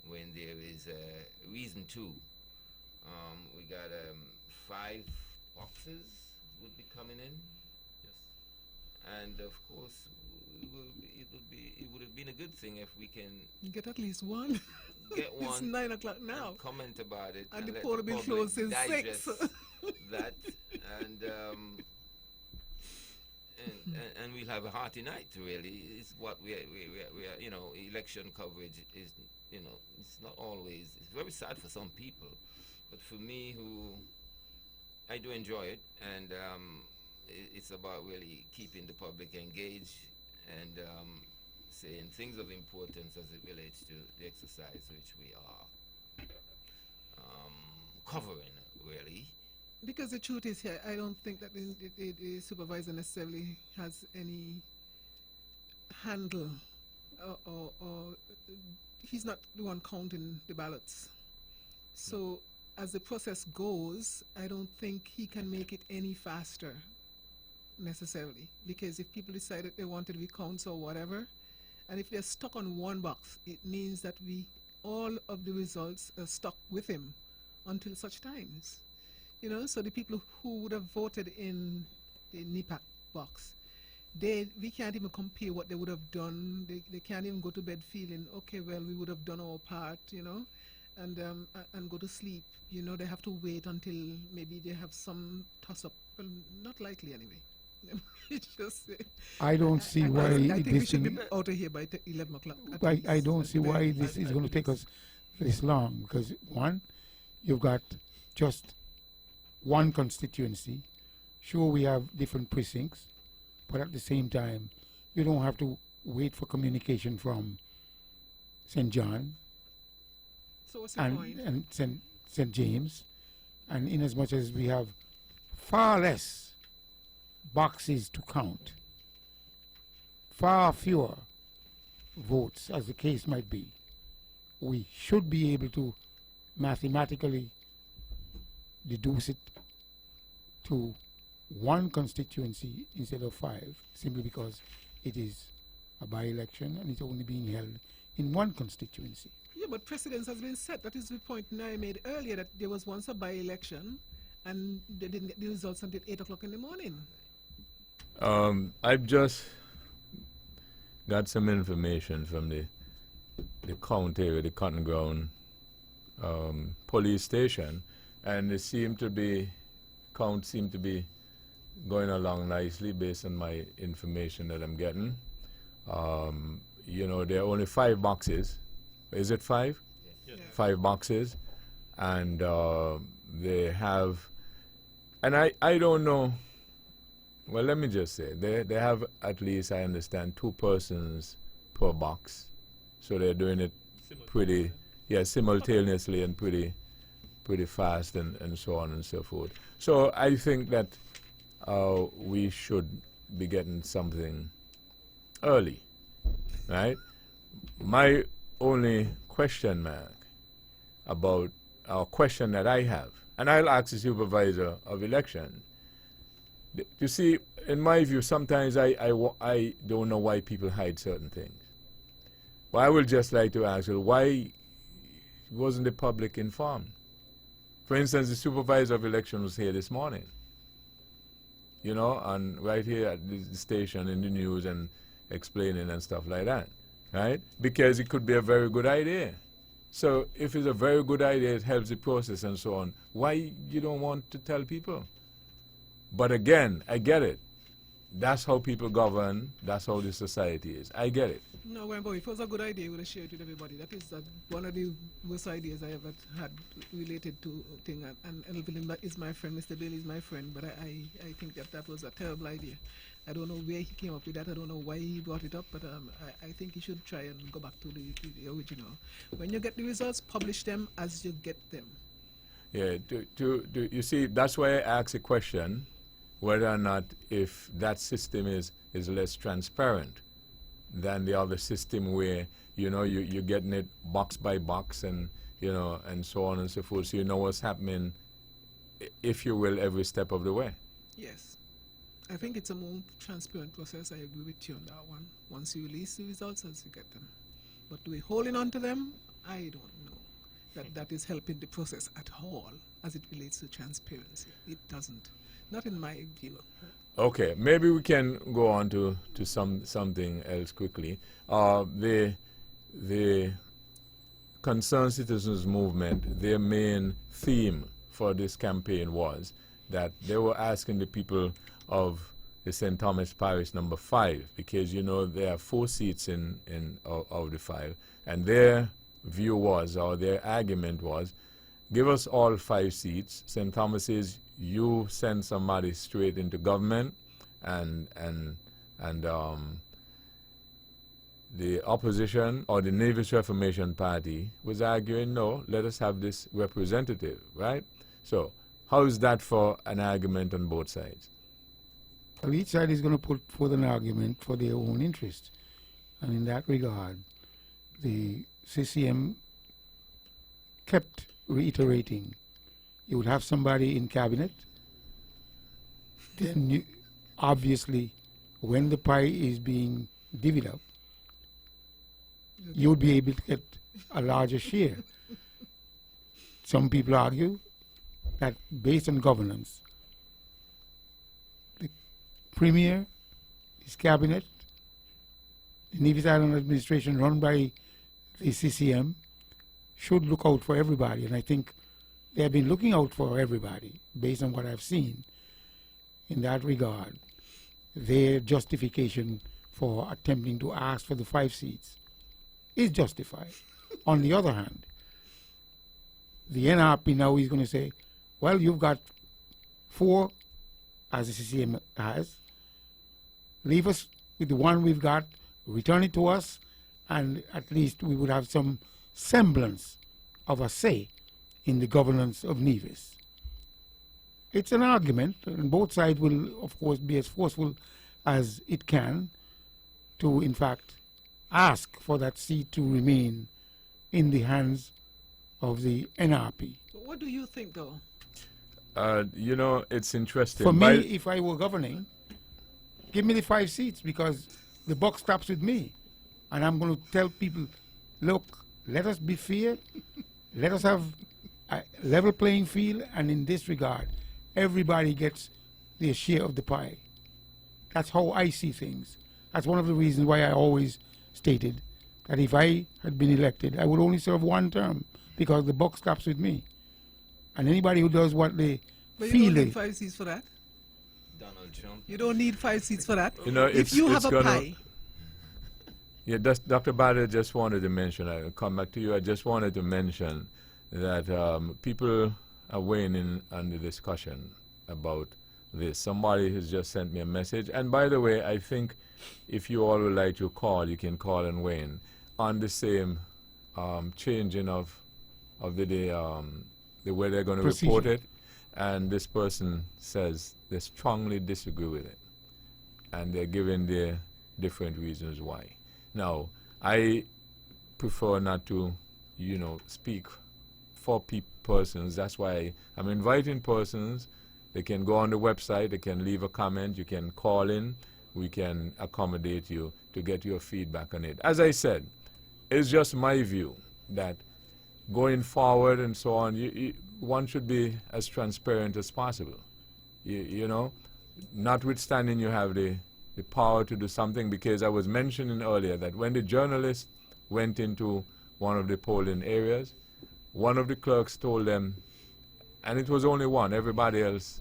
when there is a reason to. We got 5 boxes would be coming in. Yes. And of course, it would have been a good thing if we can Get at least one. get It's one 9 o'clock now. and comment about it And the let portal bill public closed since digest 6. that and we'll have a hearty night. Really, it's what we are. You know, election coverage is, you know, it's not always. It's very sad for some people, but for me, who I do enjoy it, and it's about really keeping the public engaged and saying things of importance as it relates to the exercise which we are covering, really. Because the truth is here, I don't think that the supervisor necessarily has any handle, or he's not the one counting the ballots. So as the process goes, I don't think he can make it any faster necessarily. Because if people decide that they wanted recounts or whatever, and if they're stuck on one box, it means that all of the results are stuck with him until such times. You know, so the people who would have voted in the NIPAC box, we can't even compare what they would have done. They can't even go to bed feeling, okay, well, we would have done our part, you know, and go to sleep. You know, they have to wait until maybe they have some toss-up. Well, not likely anyway. It's just, I don't see why I think we this should thing, be out of here by 11 o'clock. at I least, don't at see the why very this least. is going to take us this long, because one, you've got just one constituency. Sure, we have different precincts, but at the same time, you don't have to wait for communication from St. John So what's the point? and St. James, and in as much as we have far less boxes to count, far fewer votes, as the case might be, we should be able to mathematically deduce it to one constituency instead of 5, simply because it is a by-election and it's only being held in one constituency. Yeah, but precedence has been set. That is the point I made earlier, that there was once a by-election and they didn't get the results until 8 o'clock in the morning. I've just got some information from the county area, the Cotton Ground police station, and counts seem to be going along nicely based on my information that I'm getting. You know, there are only 5 boxes. Is it 5? Yes. Yeah. 5 boxes, and they have, and I don't know. Well, let me just say they have, at least I understand, 2 persons per box, so they're doing it pretty, simultaneously and pretty fast and so on and so forth. So I think that we should be getting something early, right? My only question mark about, question that I have, and I'll ask the supervisor of election. You see, in my view, sometimes I don't know why people hide certain things. Well, I would just like to ask, well, why wasn't the public informed? For instance, the supervisor of election was here this morning, you know, and right here at the station in the news and explaining and stuff like that, right? Because it could be a very good idea. So if it's a very good idea, it helps the process and so on. Why you don't want to tell people? But again, I get it. That's how people govern. That's how the society is. I get it. No, Wembo, if it was a good idea, we would have shared it with everybody. That is one of the worst ideas I ever had related to thing. And Elvin is my friend, Mr. Bill is my friend, but I think that was a terrible idea. I don't know where he came up with that. I don't know why he brought it up, but I think he should try and go back to the original. When you get the results, publish them as you get them. Yeah, you see, that's why I asked a question, whether or not if that system is less transparent than the other system where, you know, you're getting it box by box and, you know, and so on and so forth. So you know what's happening, if you will, every step of the way. Yes. I think it's a more transparent process. I agree with you on that one. Once you release the results, as you get them. But do we holding on to them? I don't know. That is helping the process at all as it relates to transparency. It doesn't. Not in my view. Okay, maybe we can go on to something else quickly. The Concerned Citizens Movement, their main theme for this campaign was that they were asking the people of the St. Thomas Parish number 5, because, you know, there are 4 seats of the 5, and their view was, or their argument was, give us all 5 seats. St. Thomas says, you send somebody straight into government, and the opposition or the Nevis Reformation Party was arguing, no, let us have this representative, right? So how is that for an argument on both sides? Well, each side is going to put forth an argument for their own interest. And in that regard, the CCM kept reiterating, you would have somebody in cabinet, then you, obviously, when the pie is being divvied up, you would be able to get a larger share. Some people argue that based on governance, the Premier, his cabinet, the Nevis Island administration run by the CCM should look out for everybody. And I think they have been looking out for everybody based on what I've seen. In that regard, their justification for attempting to ask for the 5 seats is justified. On the other hand, the NRP now is going to say, well, you've got 4, as the CCM has, leave us with the 1 we've got, return it to us, and at least we would have some semblance of a say in the governance of Nevis. It's an argument, and both sides will, of course, be as forceful as it can to, in fact, ask for that seat to remain in the hands of the NRP. What do you think, though? You know, it's interesting. For me, if I were governing, give me the 5 seats, because the buck stops with me. And I'm going to tell people, look, let us be fair, let us have a level playing field, and in this regard, everybody gets their share of the pie. That's how I see things. That's one of the reasons why I always stated that if I had been elected, I would only serve 1 term, because the buck stops with me. And anybody who does what they But feel you don't they... need 5 seats for that. Donald Trump. You don't need 5 seats for that. You know, if you have a pie. Yeah, Dr. Bader just wanted to mention, I'll come back to you, I just wanted to mention that people are weighing in on the discussion about this. Somebody has just sent me a message. And by the way, I think if you all would like to call, you can call and weigh in on the same changing of the way they're going to report it. And this person says they strongly disagree with it. And they're giving their different reasons why. Now, I prefer not to, you know, speak for persons. That's why I'm inviting persons. They can go on the website, they can leave a comment, you can call in, we can accommodate you to get your feedback on it. As I said, it's just my view that going forward and so on, one should be as transparent as possible. You know, notwithstanding you have the power to do something, because I was mentioning earlier that when the journalists went into one of the polling areas, one of the clerks told them, and it was only one, everybody else,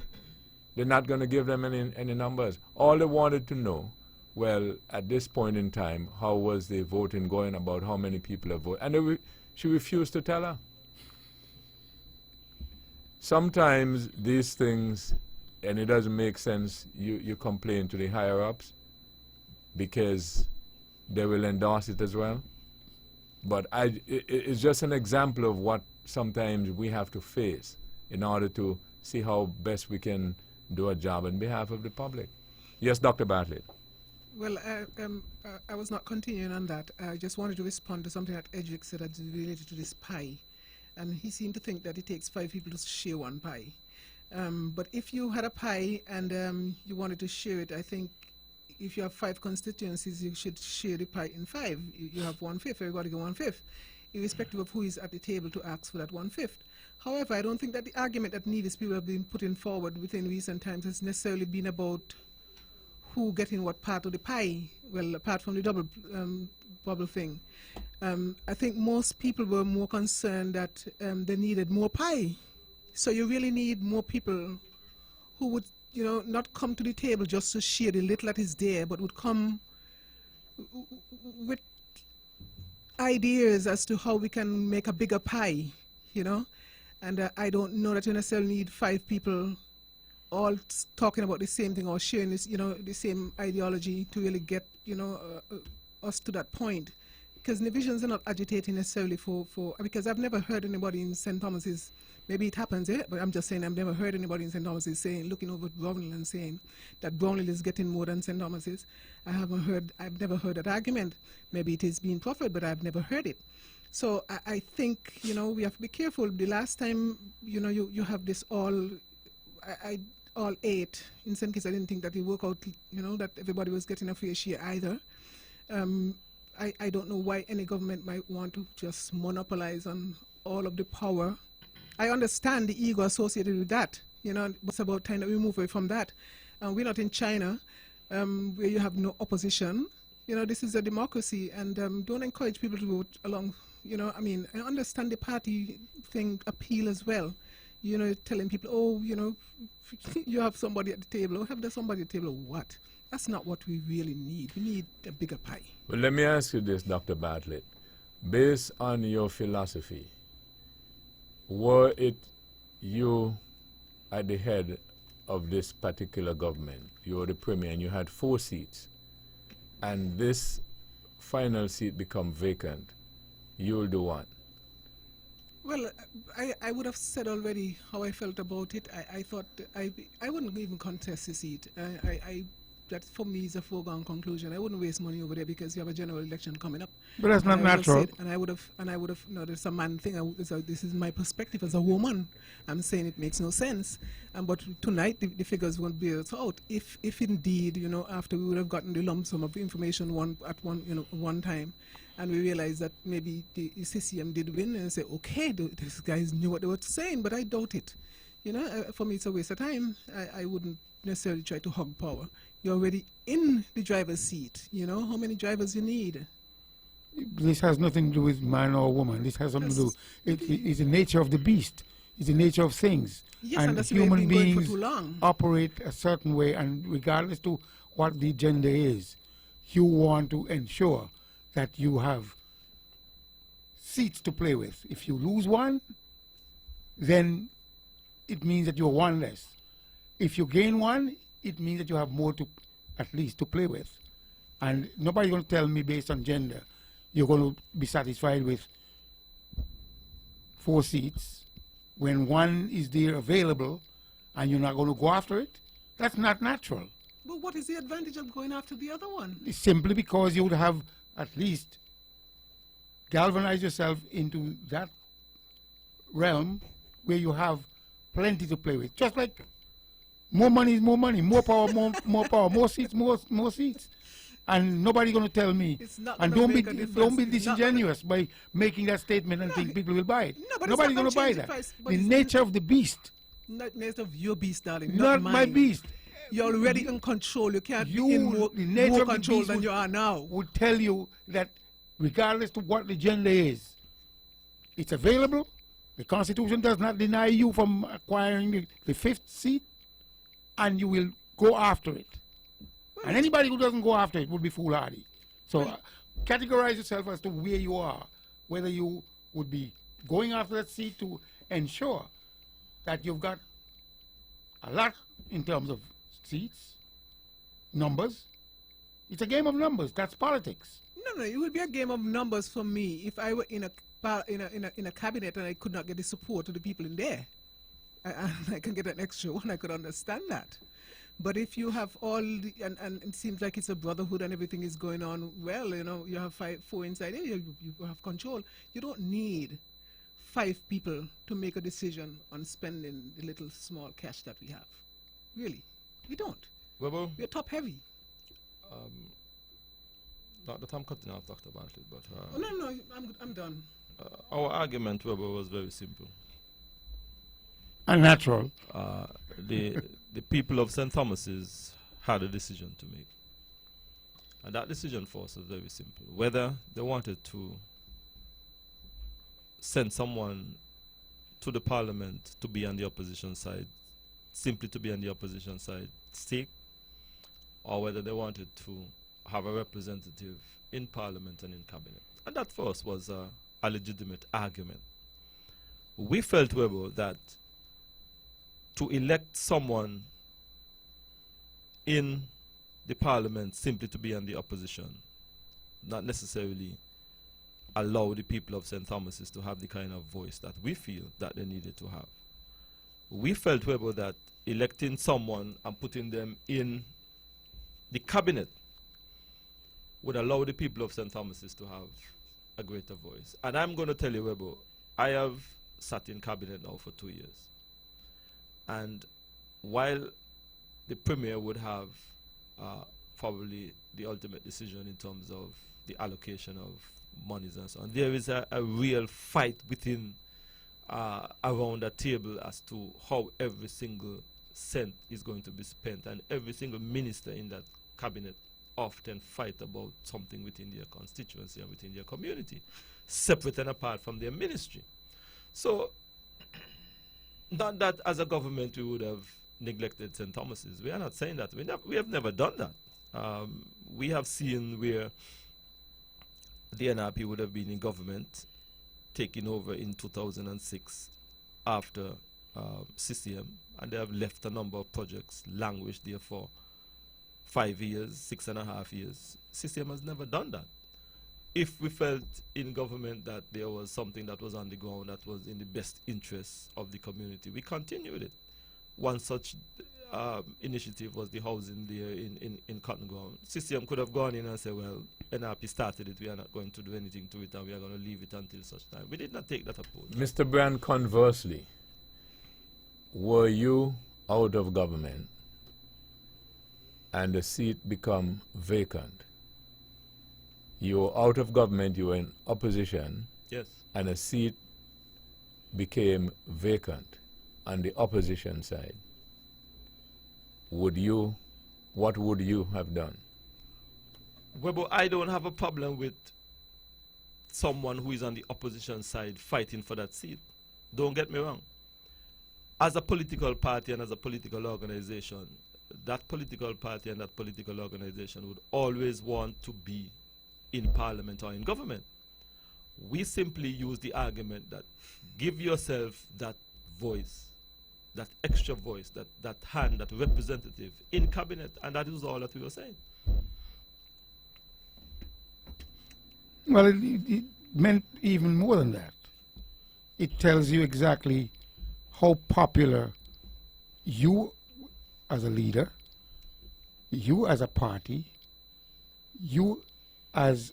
they're not going to give them any numbers. All they wanted to know, well, at this point in time, how was the voting going, about how many people have voted, and she refused to tell her. Sometimes these things, and it doesn't make sense, you complain to the higher-ups because they will endorse it as well. But it's just an example of what sometimes we have to face in order to see how best we can do a job on behalf of the public. Yes, Dr. Bartlett. Well, I was not continuing on that. I just wanted to respond to something that Edric said that's related to this pie. And he seemed to think that it takes 5 people to share one pie. But if you had a pie and you wanted to share it, I think if you have 5 constituencies, you should share the pie in 5. You have 1/5, everybody get 1/5, irrespective of who is at the table to ask for that 1/5. However, I don't think that the argument that Nevis people have been putting forward within recent times has necessarily been about who getting what part of the pie, well, apart from the double bubble thing. I think most people were more concerned that they needed more pie. So you really need more people who would, you know, not come to the table just to share the little that is there, but would come with ideas as to how we can make a bigger pie, you know. And I don't know that you necessarily need 5 people all talking about the same thing or sharing this, you know, the same ideology to really get, you know, us to that point. Because Nevisians are not agitating necessarily because I've never heard anybody in St. Thomas's, maybe it happens, but I'm just saying I've never heard anybody in St. Thomas's saying, looking over at Brownhill and saying that Brownhill is getting more than St. Thomas's. I've never heard that argument. Maybe it is being proffered, but I've never heard it. So I think, you know, we have to be careful. The last time, you know, you have this all 8 in St. Kitts, I didn't think that it worked out, you know, that everybody was getting a fair share either. I don't know why any government might want to just monopolize on all of the power. I understand the ego associated with that, you know, but it's about time that we move away from that. We're not in China, where you have no opposition. You know, this is a democracy, and don't encourage people to vote along, you know, I mean, I understand the party thing appeal as well. You know, telling people, oh, you know, you have somebody at the table, or have there somebody at the table, what? That's not what we really need. We need a bigger pie. Well, let me ask you this, Dr. Bartlett. Based on your philosophy, were it you at the head of this particular government, you were the premier and you had 4 seats, and this final seat become vacant, you'll do what? Well, I would have said already how I felt about it. I thought I wouldn't even contest the seat. That for me is a foregone conclusion. I wouldn't waste money over there because you have a general election coming up. But that's not natural. And I would have. No, there's a man thing. This is my perspective as a woman. I'm saying it makes no sense. But tonight the figures won't bear it out. If indeed, you know, after we would have gotten the lump sum of information one time, and we realized that maybe the CCM did win, and say, okay, these guys knew what they were saying, but I doubt it. You know, for me it's a waste of time. I wouldn't necessarily try to hog power. You're already in the driver's seat. You know how many drivers you need. This has nothing to do with man or woman. This has something to do. It's the nature of the beast. It's the nature of things. Yes, and that's human beings going for too long. operate a certain way, and regardless to what the gender is, you want to ensure that you have seats to play with. If you lose one, then it means that you're one less. If you gain one, it means that you have more to, at least, to play with. And nobody's going to tell me based on gender, you're going to be satisfied with 4 seats when one is there available and you're not going to go after it. That's not natural. But what is the advantage of going after the other one? It's simply because you would have at least galvanized yourself into that realm where you have plenty to play with. Just like more money is more money, more power, more power, more seats, more seats. And nobody going to tell me. It's not And gonna don't be make a difference. don't be It's not gonna- disingenuous by making that statement and think people will buy it. No, but it's Nobody's not going to gonna buy change the that. price, but The it's- nature of the beast, Not next of your beast, darling. not my mine. beast, You're already in control. You can't You- be in more, the nature more of the control beast than would- you are now. would tell you that regardless of what the gender is, it's available. The Constitution does not deny you from acquiring the fifth seat, and you will go after it. And anybody who doesn't go after it would be foolhardy. So categorize yourself as to where you are, whether you would be going after that seat to ensure that you've got a lot in terms of seats, numbers. It's a game of numbers. That's politics. No, it would be a game of numbers for me if I were in a cabinet and I could not get the support of the people in there. I can get an extra one. I could understand that. But if you have all the, and it seems like it's a brotherhood and everything is going on well, you have four inside there, you have control. You don't need 5 people to make a decision on spending the little small cash that we have. Really, we don't. Webber, We're top heavy. not that I'm cutting off Dr. Bartlett, but Oh, no, I'm done. our argument, Webber, was very simple. Unnatural. The people of St. Thomas's had a decision to make. And that decision for us was very simple. Whether they wanted to send someone to the parliament to be on the opposition side, simply to be on the opposition side, stake, or whether they wanted to have a representative in parliament and in cabinet. And that for us was a legitimate argument. We felt, Webber, that to elect someone in the parliament simply to be on the opposition, not necessarily allow the people of St. Thomas's to have the kind of voice that we feel that they needed to have. We felt, Webber, that electing someone and putting them in the cabinet would allow the people of St. Thomas's to have a greater voice. And I'm going to tell you, Webber, I have sat in cabinet now for 2 years. And while the Premier would have probably the ultimate decision in terms of the allocation of monies and so on, there is a real fight within around the table as to how every single cent is going to be spent, and every single minister in that cabinet often fight about something within their constituency and within their community, separate and apart from their ministry. So, not that as a government we would have neglected St. Thomas's. We are not saying that. We have never done that. We have seen where the NRP would have been in government, taking over in 2006 after CCM, and they have left a number of projects languished there for 5 years, 6.5 years. CCM has never done that. If we felt in government that there was something that was on the ground that was in the best interests of the community, we continued it. One such initiative was the housing there in Cotton Ground. CCM could have gone in and said, well, NRP started it, we are not going to do anything to it, and we are going to leave it until such time. We did not take that approach. Mr. Brand, conversely, were you out of government and the seat become vacant? You were out of government, you were in opposition, Yes. and a seat became vacant on the opposition side. What would you have done? Well, I don't have a problem with someone who is on the opposition side fighting for that seat. Don't get me wrong. As a political party and as a political organization, that political party and that political organization would always want to be in parliament or in government. We simply use the argument that give yourself that voice, that extra voice, that hand, that representative in cabinet, and that is all that we were saying. Well, it meant even more than that. It tells you exactly how popular you as a leader, you as a party, you as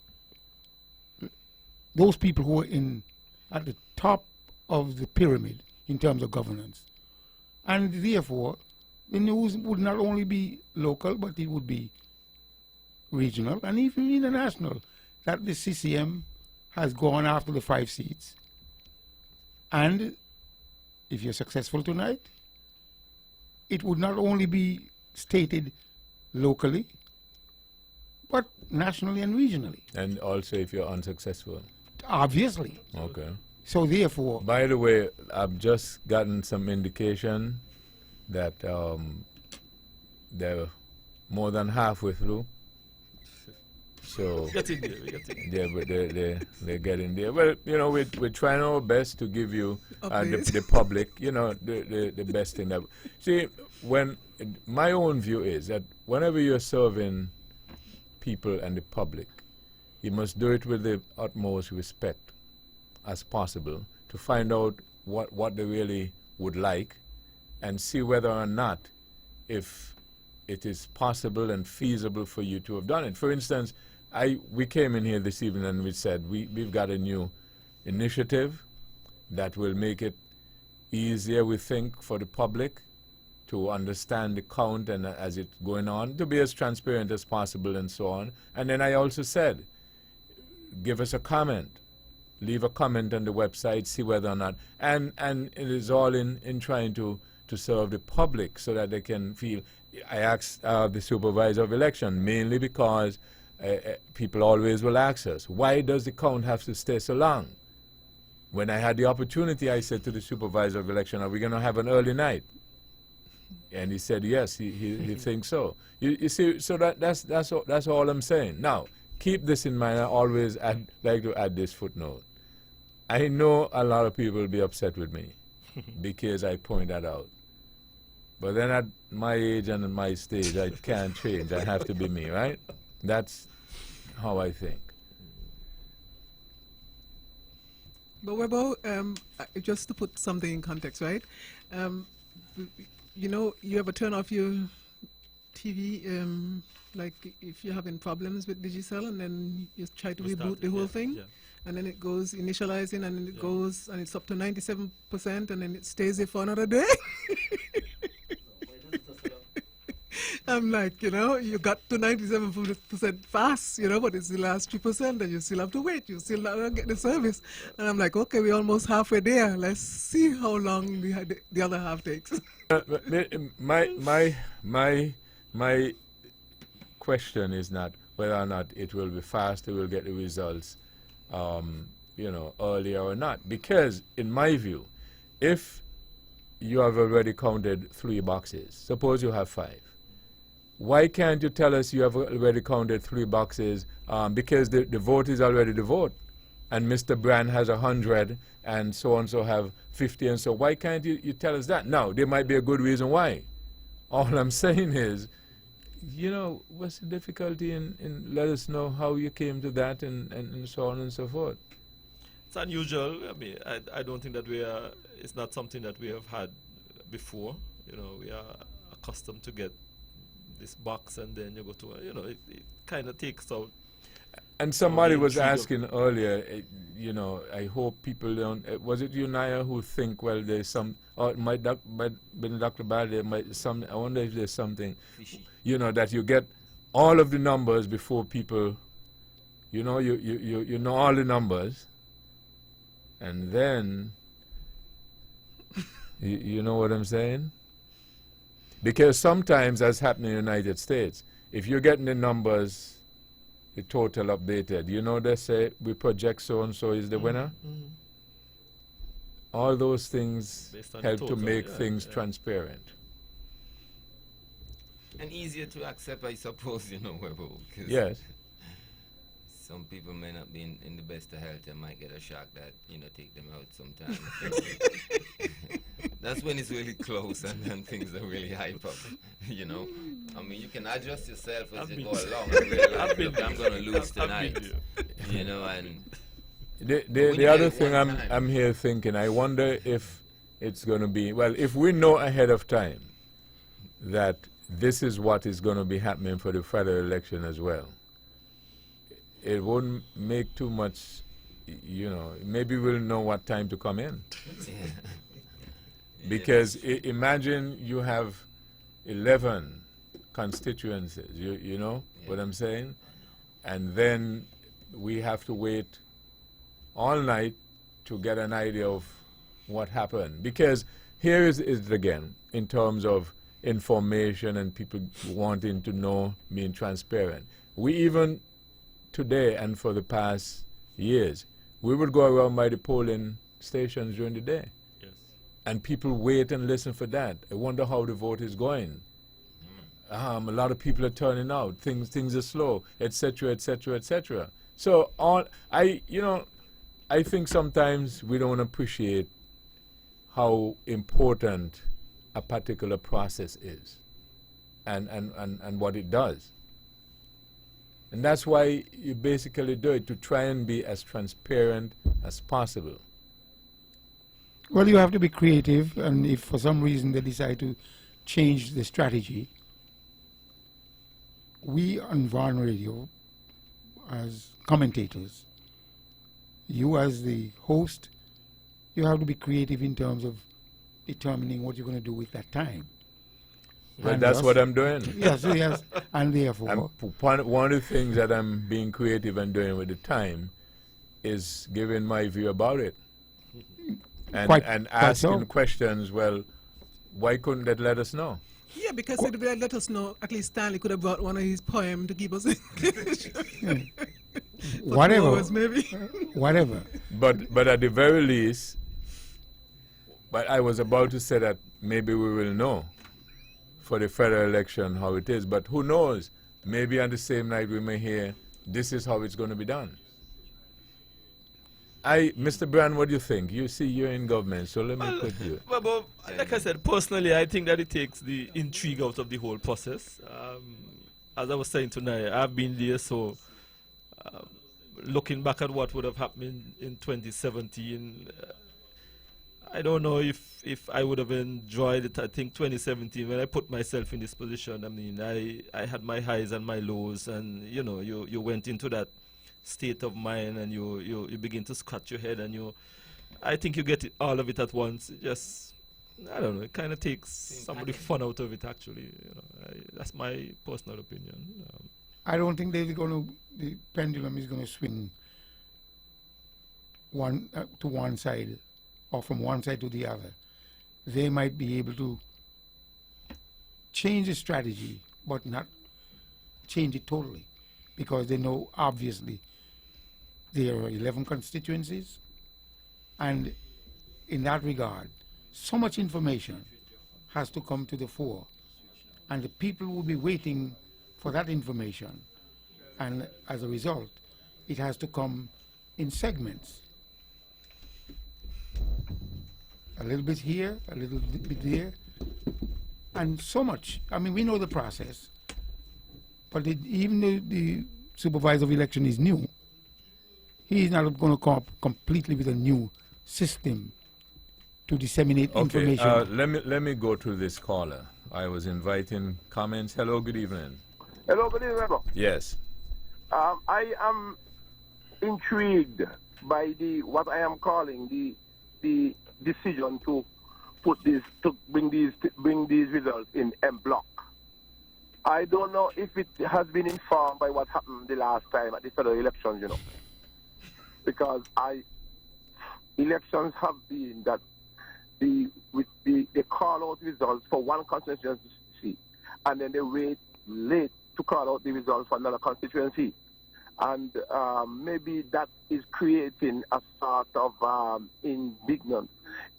those people who are at the top of the pyramid in terms of governance. And therefore, the news would not only be local, but it would be regional and even international, that the CCM has gone after the 5 seats. And if you're successful tonight, it would not only be stated locally, but nationally and regionally. And also if you're unsuccessful. Obviously. Okay. So therefore, By the way, I've just gotten some indication that they're more than halfway through. So Get in there, we get in. yeah, but they're getting there. Well, you know, we're trying our best to give you the Updates. public, you know, the best thing that. See, when my own view is that whenever you're serving people and the public, you must do it with the utmost respect as possible to find out what they really would like and see whether or not if it is possible and feasible for you to have done it. For instance, we came in here this evening and we said we've got a new initiative that will make it easier, we think, for the public to understand the count and as it's going on, to be as transparent as possible and so on. And then I also said, give us a comment. Leave a comment on the website, see whether or not, and it is all in trying to serve the public so that they can feel. I asked the supervisor of election mainly because people always will ask us, why does the count have to stay so long? When I had the opportunity, I said to the supervisor of election, are we going to have an early night? And he said yes, he thinks so. You see, so that's all I'm saying. Now, keep this in mind. I always like to add this footnote. I know a lot of people will be upset with me because I point that out. But then at my age and at my stage, I can't change. I have to be me, right? That's how I think. But Webo, just to put something in context, right? You know, you ever turn off your TV, like if you're having problems with Digicel, and then you try to reboot the whole thing, Yeah. and then it goes initializing, and then it Yeah. goes, and it's up to 97%, and then it stays there for another day. I'm like, you know, you got to 97% fast, you know, but it's the last 3%, and you still have to wait. You still not get the service. And I'm like, okay, we're almost halfway there. Let's see how long the other half takes. My question is not whether or not it will be fast, we'll get the results, you know, earlier or not. Because in my view, if you have already counted 3 boxes, suppose you have 5. Why can't you tell us you have already counted 3 boxes? Because the vote is already the vote. And Mr. Brand has 100 and so and so have 50 and so. Why can't you tell us that? Now, there might be a good reason why. All I'm saying is, you know, what's the difficulty in let us know how you came to that and so on and so forth. It's unusual. I mean, I don't think that it's not something that we have had before. You know, we are accustomed to get this box and then you go to, you know, it kind of takes out. And somebody the was intrigue of- asking earlier, you know, I hope people don't, was it you, Naya, who think, well, there's some, or it might been Dr. Bradley, I wonder if there's something, Fishy. you know, that you get all of the numbers before people, you know, you know all the numbers, and then, you know what I'm saying? Because sometimes, as happened in the United States, if you're getting the numbers, the total updated, you know, they say we project so-and-so is the winner. Mhm. All those things Based on the help to total, make yeah, things yeah. transparent. And easier to accept, I suppose, you know, Webo, because Yes. some people may not be in the best of health and might get a shock that, you know, take them out sometime. That's when it's really close and things are really hype up, you know. I mean, you can adjust yourself as I've you been go there. along and realize, I've been look, I'm going to lose I've been tonight, there. you know, and The when you other get it thing one time- I'm here thinking, I wonder if it's going to be, well, if we know ahead of time that this is what is going to be happening for the federal election as well, it wouldn't make too much you know, maybe we'll know what time to come in. Because imagine you have 11 constituencies, you know what I'm saying? And then we have to wait all night to get an idea of what happened. Because here is it again, in terms of information and people wanting to know, being transparent. We even today and for the past years, we would go around by the polling stations during the day. Yes. And people wait and listen for that. I wonder how the vote is going. A lot of people are turning out. Things are slow, etc., etc., etc. So I think sometimes we don't appreciate how important a particular process is, and what it does. And that's why you basically do it, to try and be as transparent as possible. Well, you have to be creative, and if for some reason they decide to change the strategy, we on Vaughan Radio, as commentators, you as the host, you have to be creative in terms of determining what you're going to do with that time. Well, And that's thus- what I'm doing. Yes, yes, and therefore, One of the things that I'm being creative and doing with the time is giving my view about it. And, Quite- and quite asking so. questions, well, why couldn't they let us know? Yeah, because if they let us know, at least Stanley could have brought one of his poems to keep us English. whatever, Hours, maybe. whatever. But at the very least, but I was about to say that maybe we will know for the federal election how it is, but who knows? Maybe on the same night we may hear this is how it's going to be done. Mr. Brand, what do you think? You see, you're in government, so let me put you. Well, but like I said, personally, I think that it takes the intrigue out of the whole process. As I was saying tonight, I've been there, so looking back at what would have happened in 2017, I don't know if I would have enjoyed it. I think 2017, when I put myself in this position, I mean, I had my highs and my lows, and you know, you went into that state of mind, and you begin to scratch your head, and I think you get all of it at once. It just, I don't know, it kind of takes some of the fun out of it, actually. You know, that's my personal opinion. I don't think the pendulum is going to swing to one side or from one side to the other. They might be able to change the strategy, but not change it totally, because they know obviously there are 11 constituencies, and in that regard, so much information has to come to the fore, and the people will be waiting for that information, and as a result, it has to come in segments. A little bit here, a little bit there, and so much. I mean, we know the process, but even though the supervisor of election is new, he is not going to come up completely with a new system to disseminate Okay, information. let me go to this caller. I was inviting comments. Hello, good evening. Hello, good evening, Rebel. Yes. I am intrigued by what I am calling the decision to bring these results in M block. I don't know if it has been informed by what happened the last time at the federal elections, you know, because elections have been that they call out results for one constituency, and then they wait late to call out the results for another constituency. And maybe that is creating a sort of indignance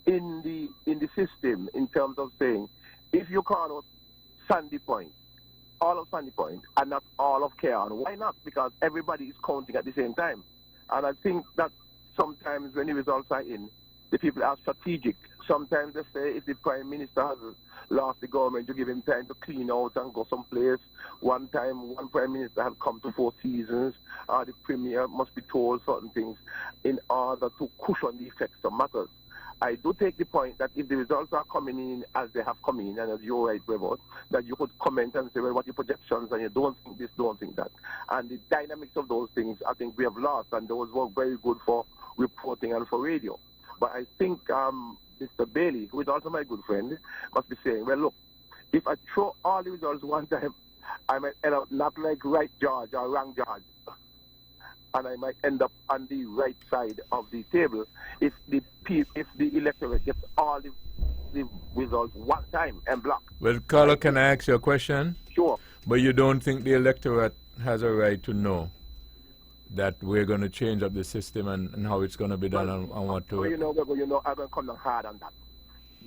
in the system, in terms of saying, if you call out Sandy Point, all of Sandy Point, and not all of Cairn, why not? Because everybody is counting at the same time. And I think that sometimes when the results are in, the people are strategic. Sometimes they say if the Prime Minister has lost the government, you give him time to clean out and go someplace. One time, one Prime Minister had come to 4 seasons. The Premier must be told certain things in order to cushion the effects of matters. I do take the point that if the results are coming in as they have come in, and as you're right about, that you could comment and say, well, what are your projections, and you don't think this, don't think that. And the dynamics of those things, I think we have lost, and those were very good for reporting and for radio. But I think Mr. Bailey, who is also my good friend, must be saying, well, look, if I throw all the results one time, I might end up not like right judge or wrong judge. And I might end up on the right side of the table if the electorate gets all the results one time and block. Well, caller, can I ask you a question? Sure. But you don't think the electorate has a right to know that we're going to change up the system and how it's going to be done and what to... Well, I'm going to come down hard on that.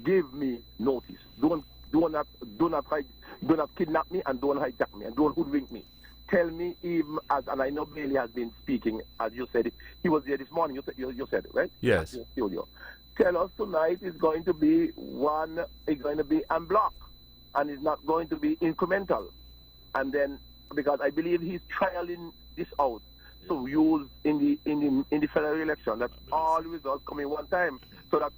Give me notice. Do not kidnap me and don't hijack me and don't hoodwink me. Tell me, even as, and I know Bailey has been speaking, as you said, he was there this morning, you said it, right? Yes. In the studio. Tell us tonight is going to be en bloc, and it's not going to be incremental. And then, because I believe he's trialing this out to use in the federal election, that all results come in one time, so that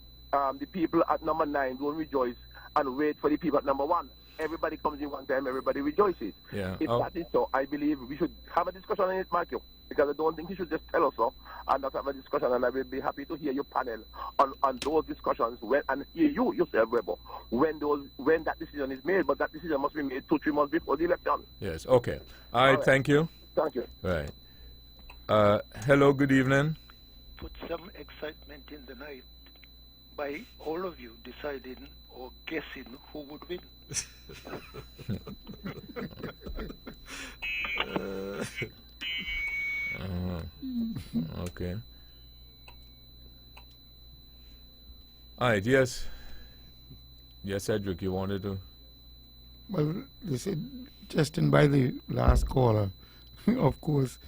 the people at number 9 don't rejoice and wait for the people at number 1. Everybody comes in one time, everybody rejoices. Yeah. If that is so, I believe we should have a discussion on it, Matthew, because I don't think he should just tell us so and not have a discussion. And I will be happy to hear your panel on those discussions and hear you yourself, Weber, when that decision is made. But that decision must be made 2-3 months before the election. Yes, okay. All right, thank you. Thank you. Right. Hello, good evening. Put some excitement in the night by all of you deciding or guessing who would win. Okay. All right, yes. Yes, Cedric, you wanted to? Well, they said, just by the last caller, of course,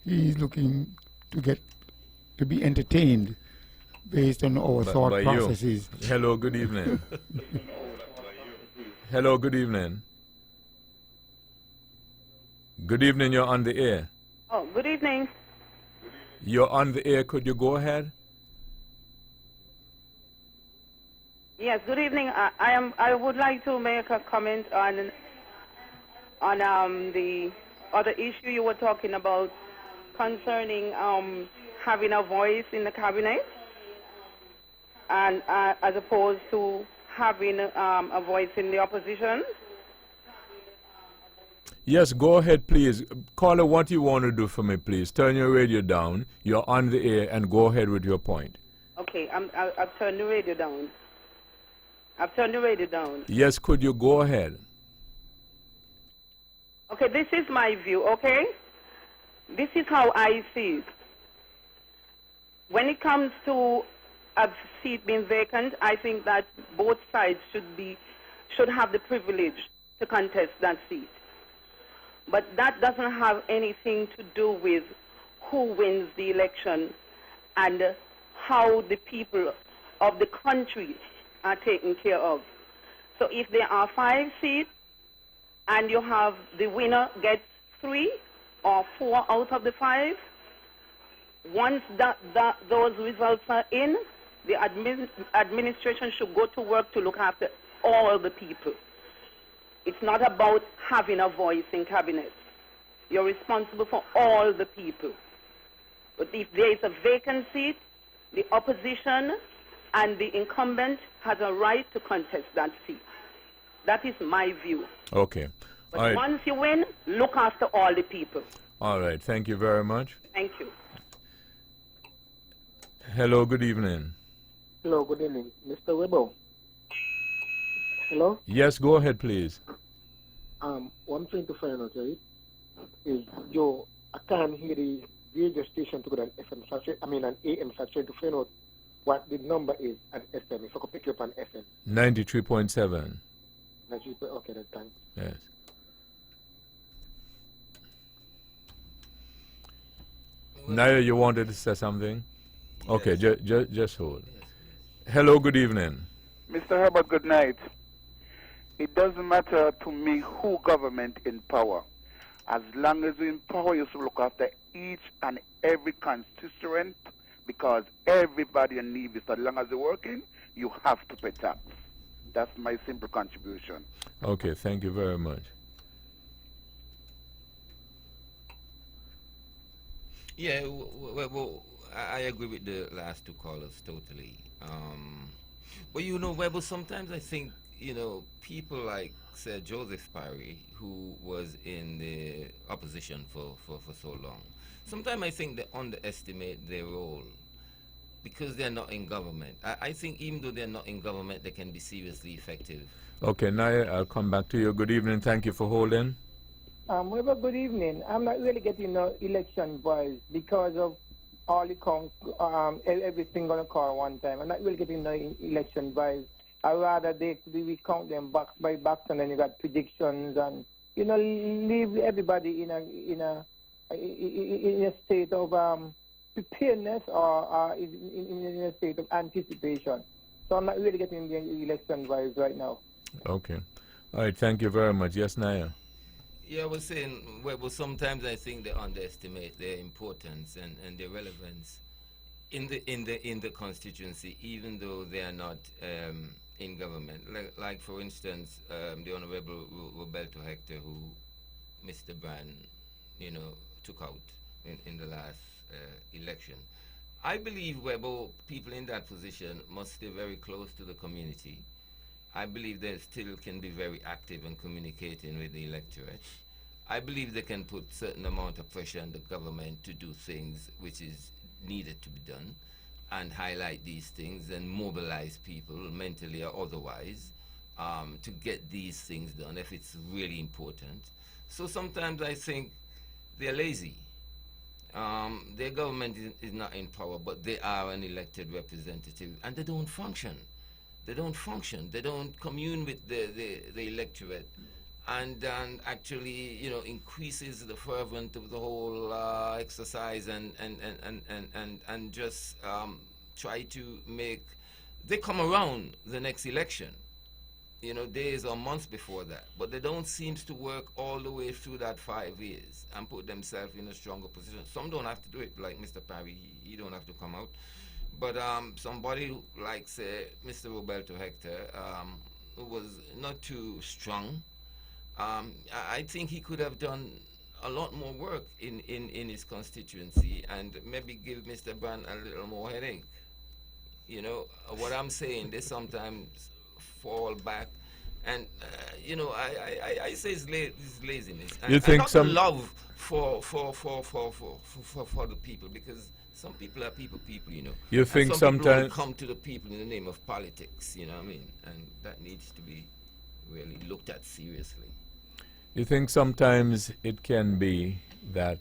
he's looking to be entertained based on our thought by processes. You. Hello, good evening. Hello, good evening. Good evening, you're on the air. Oh, good evening. You're on the air, could you go ahead? Yes, good evening. I would like to make a comment on the other issue you were talking about concerning having a voice in the cabinet, and as opposed to having a voice in the opposition. Yes, go ahead, please. Caller, what you want to do for me, please? Turn your radio down. You're on the air, and go ahead with your point. Okay, I've turned the radio down. I've turned the radio down. Yes, could you go ahead? Okay, this is my view, okay? This is how I see it. When it comes to a seat being vacant, I think that both sides should have the privilege to contest that seat. But that doesn't have anything to do with who wins the election and how the people of the country are taken care of. So if there are 5 seats and you have the winner gets 3 or 4 out of the 5, once those results are in, the administration should go to work to look after all the people. It's not about having a voice in cabinet. You're responsible for all the people. But if there is a vacant seat, the opposition and the incumbent has a right to contest that seat. That is my view. Okay. But all right. Once you win, look after all the people. All right. Thank you very much. Thank you. Hello, good evening. Hello, good evening. Mr. Weber. Hello? Yes, go ahead, please. What I'm trying to find out, right, is, I can't hear the radio station to go to an AM, so I'm trying to find out what the number is at FM, if I could pick you up on FM. 93.7. Okay, then thanks. Yes. Naya, you wanted to say something? Okay, just hold. Hello, good evening. Mr. Herbert, good night. It doesn't matter to me who government in power. As long as you're in power, you should look after each and every constituent, because everybody in Nevis, as long as they're working, you have to pay tax. That's my simple contribution. Okay, thank you very much. Yeah, well, I agree with the last two callers totally. But you know, Webber, sometimes I think, you know, people like Sir Joseph Parry, who was in the opposition for so long, sometimes I think they underestimate their role because they're not in government. I think even though they're not in government, they can be seriously effective. Okay, Naya, I'll come back to you. Good evening. Thank you for holding. Well, good evening. I'm not really getting no election voice because of all the counts, everything going to call one time. I'm not really getting no election voice. I rather we count them box by box, and then you got predictions, and you know, leave everybody in a state of preparedness or in a state of anticipation. So I'm not really getting the election voice right now. Okay. All right, thank you very much. Yes, Naya. Yeah, I was saying, well, sometimes I think they underestimate their importance and their relevance in the constituency, even though they are not in government. Like for instance, the Honorable Roberto Hector, who Mr. Brand, you know, took out in the last election. I believe Webber, people in that position must stay very close to the community. I believe they still can be very active in communicating with the electorate. I believe they can put certain amount of pressure on the government to do things which is needed to be done, and highlight these things and mobilize people mentally or otherwise to get these things done if it's really important. So sometimes I think they're lazy. Their government is not in power, but they are an elected representative, and they don't function. They don't function. They don't commune with the electorate, and actually, you know, increases the fervor of the whole exercise, and just try to make. They come around the next election, you know, days or months before that, but they don't seem to work all the way through that 5 years and put themselves in a stronger position. Some don't have to do it, like Mr. Parry. He don't have to come out. But somebody like, say, Mr. Roberto Hector, who was not too strong, I think he could have done a lot more work in his constituency, and maybe give Mr. Brand a little more headache. You know, what I'm saying, they sometimes fall back. And, you know, I say it's laziness. You think not some love for the people, because some people are people, you know. You think and some people sometimes will come to the people in the name of politics, you know what I mean? And that needs to be really looked at seriously. You think sometimes it can be that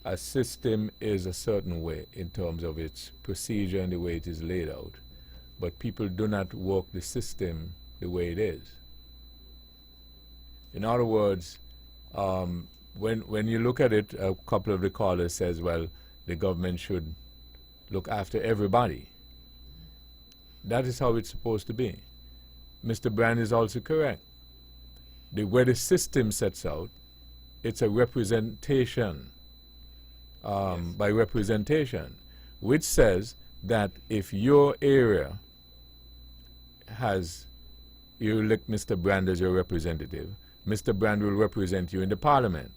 a system is a certain way in terms of its procedure and the way it is laid out, but people do not work the system the way it is. In other words, when you look at it, a couple of the callers says, well, the government should look after everybody. That is how it's supposed to be. Mr. Brand is also correct. The way the system sets out, it's a representation, by representation, which says that if your area has, you elect Mr. Brand as your representative, Mr. Brand will represent you in the parliament.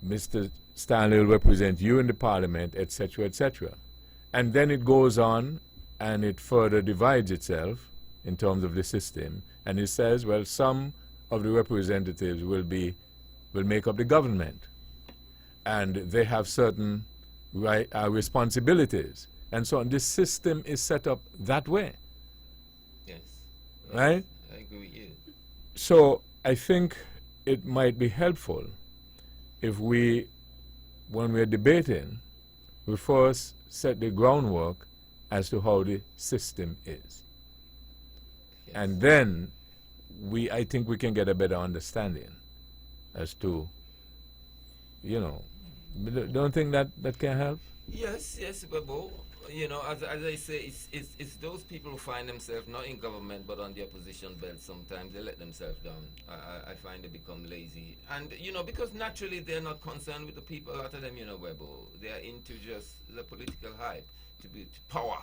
Mr. Stanley will represent you in the parliament, etc., etc. And then it goes on and it further divides itself in terms of the system, and it says, well, some of the representatives will make up the government, and they have certain responsibilities, and so on. This system is set up that way. Yes. Right? I agree with you. So I think it might be helpful if we, when we're debating, we first set the groundwork as to how the system is. Yes. And then I think we can get a better understanding as to, you know, don't think that can help? Yes, Babo. You know, as I say, it's those people who find themselves not in government but on the opposition belt. Sometimes they let themselves down. I find they become lazy, and you know, because naturally they're not concerned with the people. A lot of them, you know, Webo, they are into just the political hype, to power.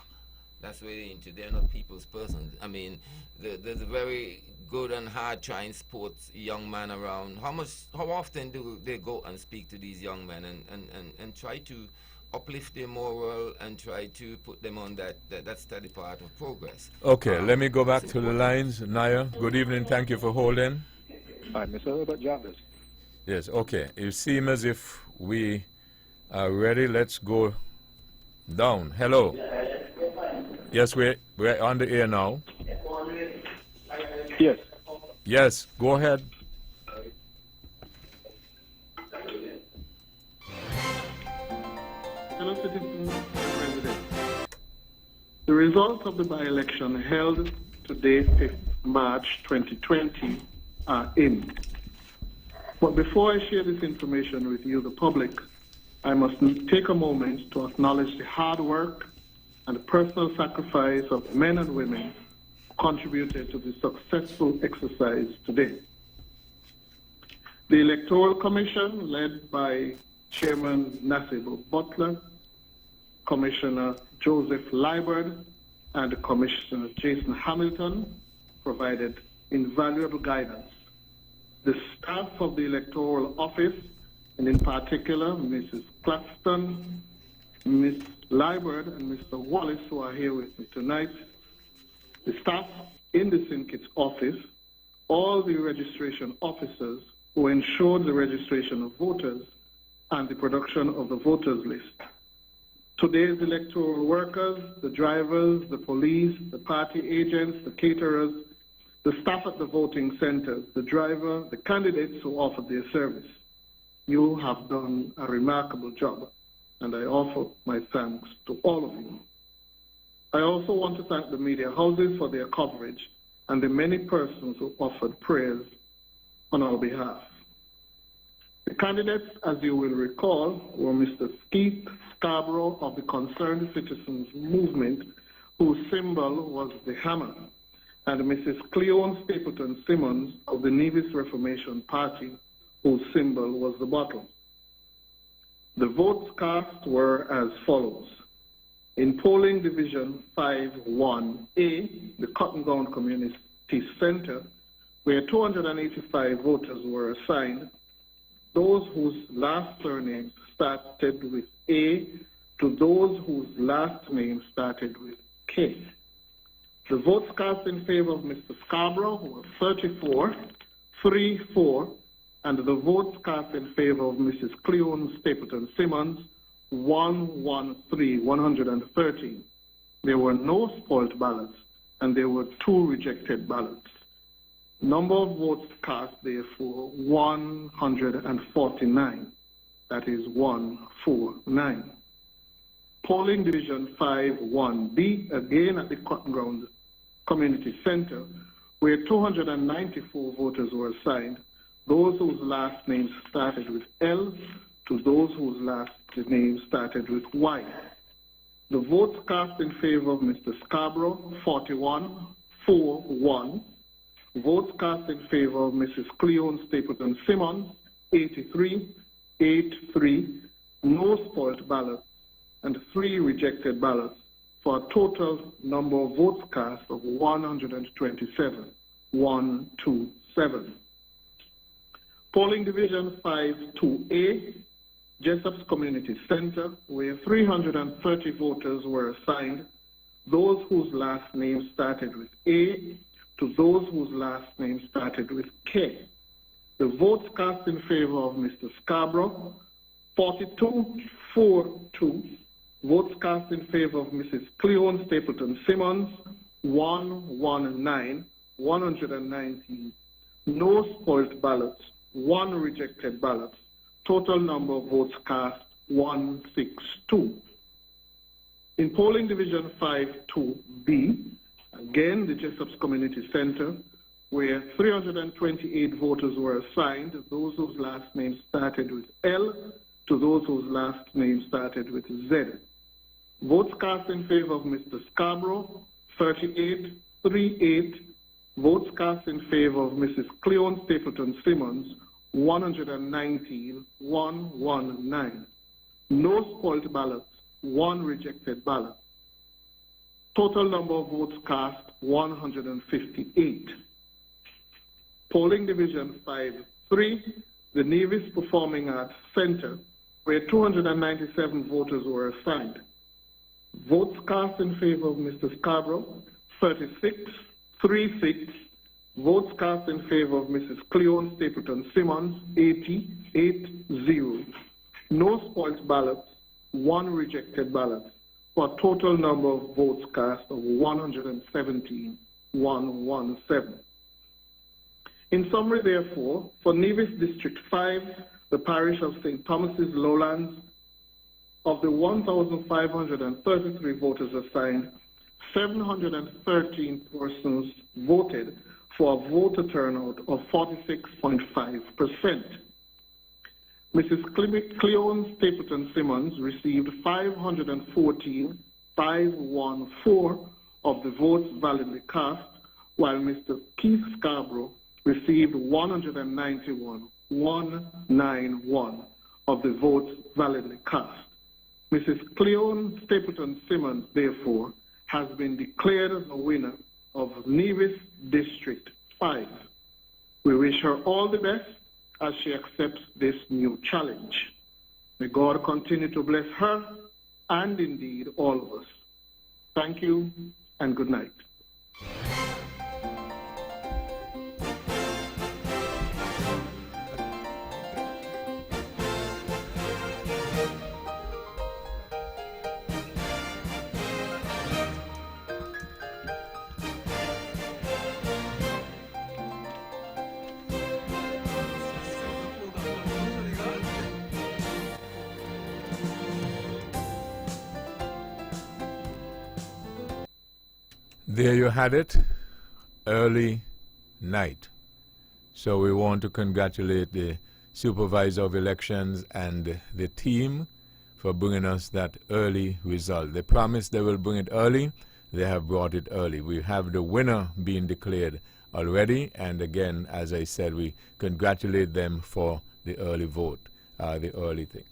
That's what they're into. They're not people's persons. I mean, there's a very good and hard trying sports young man around. How often do they go and speak to these young men and try to uplift their moral and try to put them on that study part of progress. Okay, let me go back to the lines. Naya, good evening. Thank you for holding. Hi, Mr. Herbert Jarvis. Yes, okay. It seems as if we are ready. Let's go down. Hello. Yes, we're on the air now. Yes. Yes, go ahead. Hello, citizens and residents. The results of the by-election held today, 5th March 2020, are in. But before I share this information with you, the public, I must take a moment to acknowledge the hard work and the personal sacrifice of men and women who contributed to the successful exercise today. The Electoral Commission, led by Chairman Nasib Butler, Commissioner Joseph Liburd, and Commissioner Jason Hamilton, provided invaluable guidance. The staff of the Electoral Office, and in particular Mrs. Claxton, Ms. Liburd, and Mr. Wallace, who are here with me tonight, the staff in the St. Kitts office, all the registration officers who ensured the registration of voters and the production of the voters list. Today's electoral workers, the drivers, the police, the party agents, the caterers, the staff at the voting centers, the driver, the candidates who offered their service. You have done a remarkable job, and I offer my thanks to all of you. I also want to thank the media houses for their coverage and the many persons who offered prayers on our behalf. The candidates, as you will recall, were Mr. Keith Scarborough of the Concerned Citizens Movement, whose symbol was the hammer, and Mrs. Cleone Stapleton Simmons of the Nevis Reformation Party, whose symbol was the bottle. The votes cast were as follows. In polling division 5-1A, the Cotton Gown Community Center, where 285 voters were assigned, those whose last surname started with A to those whose last name started with K. The votes cast in favor of Mr. Scarborough were 34, 3-4, and the votes cast in favor of Mrs. Cleone Stapleton Simmons, 113. There were no spoiled ballots, and there were 2 rejected ballots. Number of votes cast, therefore, 149. That is 149. Polling Division 5-1B, again at the Cotton Ground Community Center, where 294 voters were assigned, those whose last names started with L to those whose last names started with Y. The votes cast in favor of Mr. Scarborough, 41-4-1. Votes cast in favor of Mrs. Cleone Stapleton Simmons, 83-8-3. No spoiled ballots and 3 rejected ballots, for a total number of votes cast of 127. Polling Division 5-2A, Jessup's Community Center, where 330 voters were assigned, those whose last name started with A to those whose last name started with K. The votes cast in favor of Mr. Scarborough, 42-4-2. Votes cast in favor of Mrs. Cleone Stapleton Simmons, 119. No spoiled ballots, 1 rejected ballot. Total number of votes cast, 162. In Polling Division 5-2B, again, the Jessup's Community Center, where 328 voters were assigned, those whose last name started with L to those whose last name started with Z. Votes cast in favor of Mr. Scarborough, 38-3-8. Votes cast in favor of Mrs. Cleone Stapleton Simmons, 119. No spoiled ballots, 1 rejected ballot. Total number of votes cast, 158. Polling Division 5-3, the Nevis Performing Arts Center, where 297 voters were assigned. Votes cast in favor of Mr. Scarborough, 36. Votes cast in favor of Mrs. Cleone Stapleton Simmons, 80. No spoiled ballots, 1 rejected ballot, for a total number of votes cast of 117. In summary, therefore, for Nevis District 5, the parish of St. Thomas's Lowlands, of the 1,533 voters assigned, 713 persons voted for a voter turnout of 46.5%. Mrs. Cleone Stapleton Simmons received 514 of the votes validly cast, while Mr. Keith Scarborough received 191 of the votes validly cast. Mrs. Cleone Stapleton Simmons, therefore, has been declared as the winner of Nevis District 5. We wish her all the best as she accepts this new challenge. May God continue to bless her and indeed all of us. Thank you and good night. There you had it, early night. So we want to congratulate the supervisor of elections and the team for bringing us that early result. They promised they will bring it early. They have brought it early. We have the winner being declared already. And again, as I said, we congratulate them for the early vote, the early thing.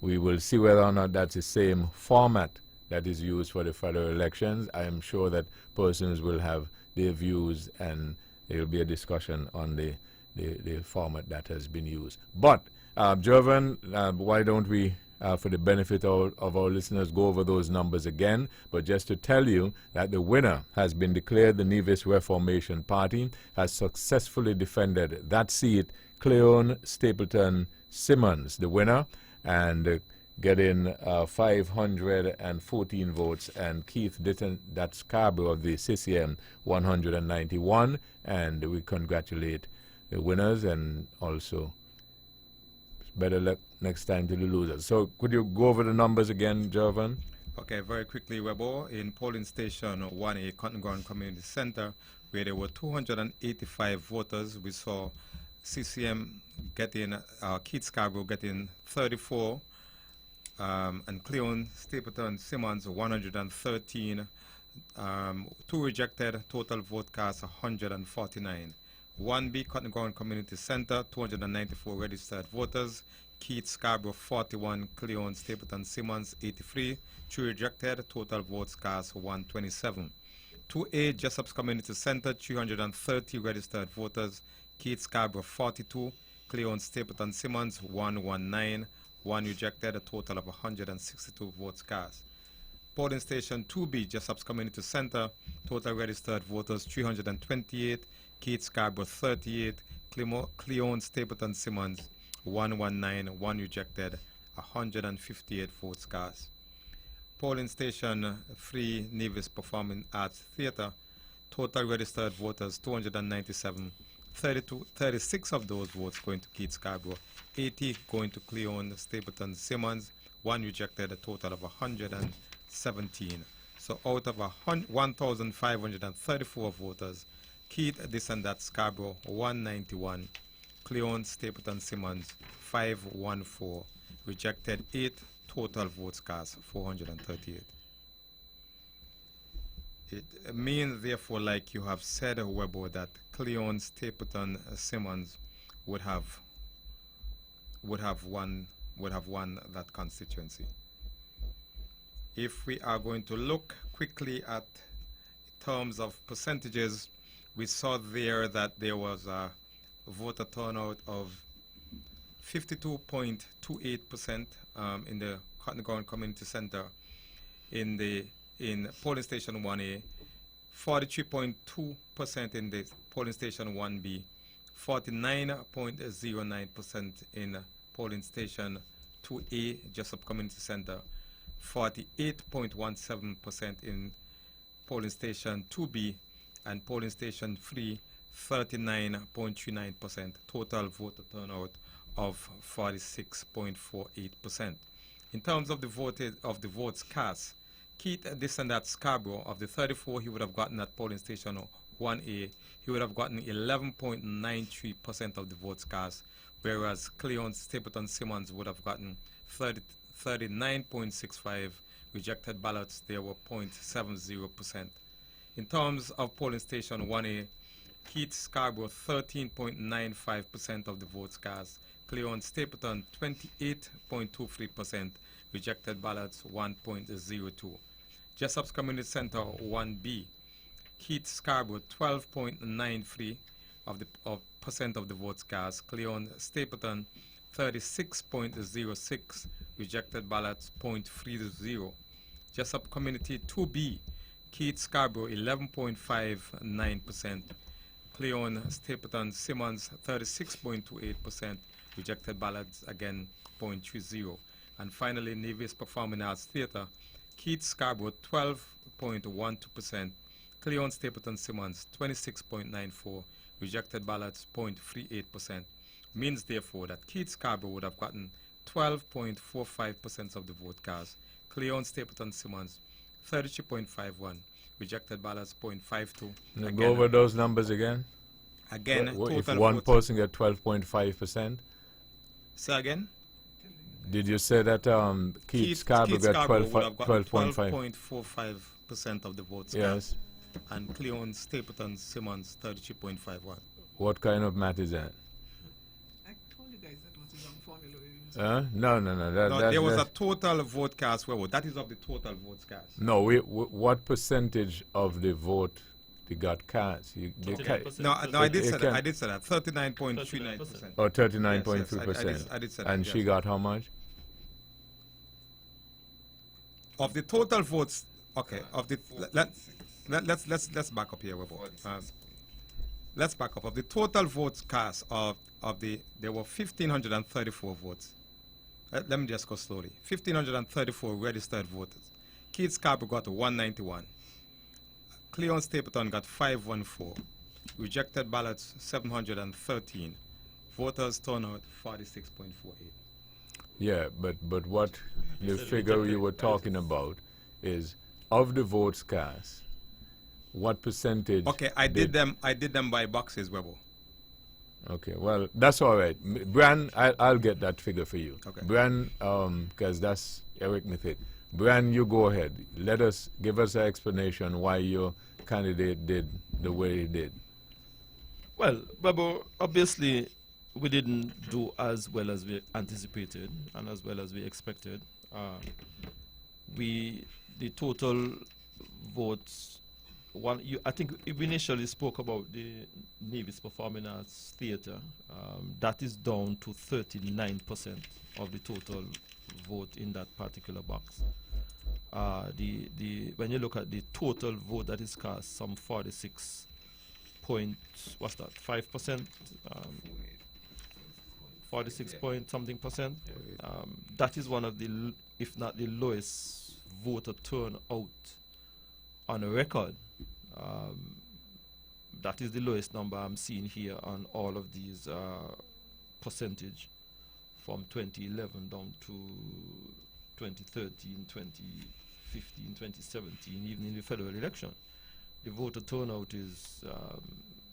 We will see whether or not that's the same format that is used for the federal elections. I am sure that persons will have their views and there will be a discussion on the format that has been used. But, Jovan, why don't we, for the benefit of our listeners, go over those numbers again? But just to tell you that the winner has been declared. The Nevis Reformation Party has successfully defended that seat. Cleone Stapleton Simmons, the winner, and getting 514 votes, and Keith Ditton, that's Scarborough of the CCM, 191, and we congratulate the winners and also better luck next time to the losers. So could you go over the numbers again, Jovan? Okay, very quickly, Webo. In polling station 1A, Cotton Ground Community Center, where there were 285 voters, we saw CCM getting, Keith Scarborough getting 34, and Cleone Stapleton Simmons 113, 2 rejected, total vote cast 149. 1B Cotton Ground Community Center, 294 registered voters, Keith Scarborough 41, Cleone Stapleton Simmons 83, 2 rejected, total votes cast 127. 2A Jessup's Community Center, 330 registered voters, Keith Scarborough 42, Cleone Stapleton Simmons 119, 1 rejected, a total of 162 votes cast. Polling station 2B, Jessup's Community Center, total registered voters 328, Keith Scarborough 38, Cleone Stapleton Simmons 119, 1 rejected, 158 votes cast. Polling station 3, Nevis Performing Arts Theatre, total registered voters 297, 36 of those votes going to Keith Scarborough, 80 going to Cleone Stapleton Simmons, 1 rejected, a total of 117. So out of 1,534 voters, Keith this and that Scarborough 191, Cleone Stapleton Simmons 514, rejected 8, total votes cast 438. It means, therefore, like you have said, Webo, that Cleone Stapleton Simmons would have won that constituency. If we are going to look quickly at terms of percentages, we saw there that there was a voter turnout of 52.28% in the Cotton Ground Community Center. In polling station 1A, 43.2% in the polling station 1B, 49.09% in polling station 2A, Jessup Community Center, 48.17% in polling station 2B, and polling station 3, 39.39%. Total voter turnout of 46.48%. In terms of the votes cast, Keith this and that Scarborough, of the 34 he would have gotten at polling station 1A, he would have gotten 11.93% of the votes cast, whereas Cleon Stapleton Simmons would have gotten 39.65. Rejected ballots, there were 0.70%. In terms of polling station 1A, Keith Scarborough 13.95% of the votes cast, Cleon Stapleton 28.23%, rejected ballots 1.02. Jessup's Community Center 1B, Keith Scarborough 12.93% of the votes cast, Cleon Stapleton 36.06, rejected ballots 0.30. Jessup Community 2B, Keith Scarborough 11.59%, Cleon Stapleton Simmons 36.28%, rejected ballots again 0.30. And finally, Nevis Performing Arts Theatre, Keith Scarborough 12.12%, Cleon Stapleton Simmons 26.94%, rejected ballots 0.38%. Means therefore that Keith Scarborough would have gotten 12.45% of the vote cast, Cleon Stapleton Simmons 33.51%, rejected ballots 0.52%. Now go over those numbers again. Again, if total one votes. person get 12.5%, Say again? did you say that Keith Scarborough got would have gotten 12.5? 12.45% of the votes Yes. cast, and Cleon Stapleton Simmons 33.51%. What kind of math is that? I told you guys that was a wrong formula. No. No, there was a total vote cast. Well, that is of the total votes cast. No, what percentage of the vote they got cast? No, I did say that. I did say that. 39.39%. Oh, 39.3%. Yes, I did say that. And yes. she got how much? Of the total votes, okay. Of the let's back up here, Webo. Let's back up. Of the total votes cast there were 1,534 votes. Let me just go slowly. 1,534 registered voters. Keith Scarborough got 191. Cleon Stapleton got 514. Rejected ballots 713. Voters turnout 46.48. Yeah, but what the figure you were talking about is of the votes cast, what percentage? Okay, I did them by boxes, Webo. Okay, well, that's all right. Bran, I'll get that figure for you. Okay. Bran, because that's arithmetic. Bran, you go ahead. Give us an explanation why your candidate did the way he did. Well, Babo, obviously we didn't do as well as we anticipated and as well as we expected. The total votes, I think we initially spoke about the Nevis Performing Arts Theatre. That is down to 39% of the total vote in that particular box. When you look at the total vote that is cast, some 46 point, what's that, 5%? 46 point something percent. That is one of the, if not the lowest voter turnout on a record. That is the lowest number I'm seeing here on all of these percentage from 2011 down to 2013, 2015, 2017, even in the federal election. The voter turnout is,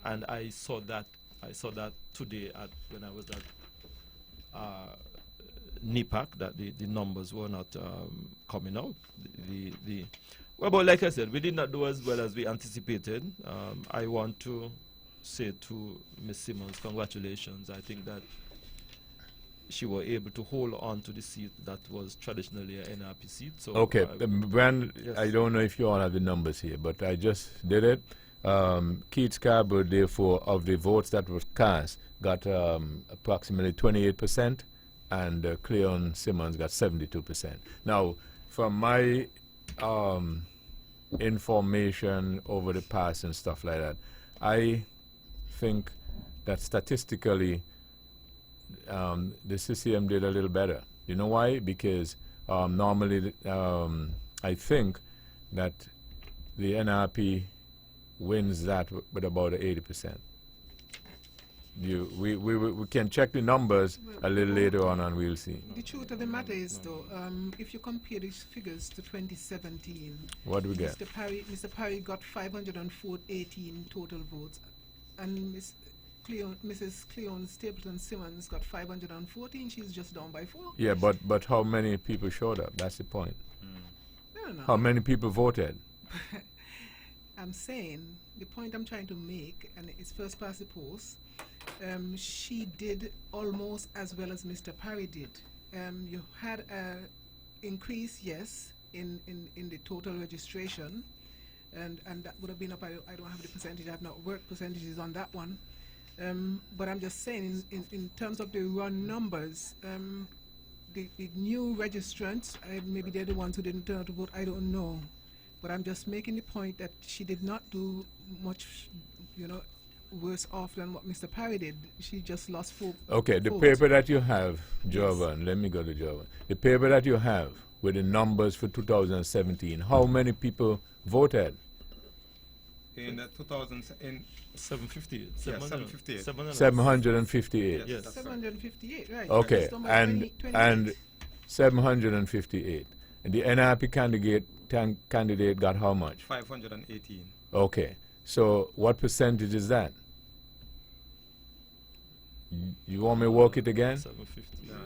and I saw that today when I was at NIPAC, that the numbers were not coming out. Well, but like I said, we did not do as well as we anticipated. I want to say to Ms. Simmons, congratulations. I think that she was able to hold on to the seat that was traditionally an NRP seat. So okay, Brand, yes. I don't know if you all have the numbers here, but I just did it. Keith Scarborough, therefore, of the votes that were cast, got approximately 28%, and Cleon Simmons got 72%. Now, from my information over the past and stuff like that, I think that statistically the CCM did a little better. You know why? Because normally I think that the NRP wins that with about 80%. We can check the numbers a little later on and we'll see. The truth of the matter is, though, if you compare these figures to 2017, what do we get? Mr. Parry got 518 total votes, and Mrs. Cleon Stapleton Simmons got 514. She's just down by 4. Yeah, but how many people showed up? That's the point. No. How many people voted? I'm saying the point I'm trying to make, and it's first past the post. She did almost as well as Mr. Parry did. You had an increase, yes, in the total registration, and that would have been up. I don't have the percentage. I have not worked percentages on that one. But I'm just saying, in terms of the raw numbers, the new registrants, maybe they're the ones who didn't turn out to vote. I don't know. But I'm just making the point that she did not do much, worse off than what Mr. Parry did. She just lost 4 Okay, the votes. paper that you have, Jovan, let me go to Jovan. The paper that you have with the numbers for 2017, how many people voted? In 2000, in 758. Yeah, 758. 758. Yes. 758, right. Okay, That's number and 28. 758. And the NRP candidate got how much? 518. Okay, so what percentage is that? You want me to work it again? 750. No. I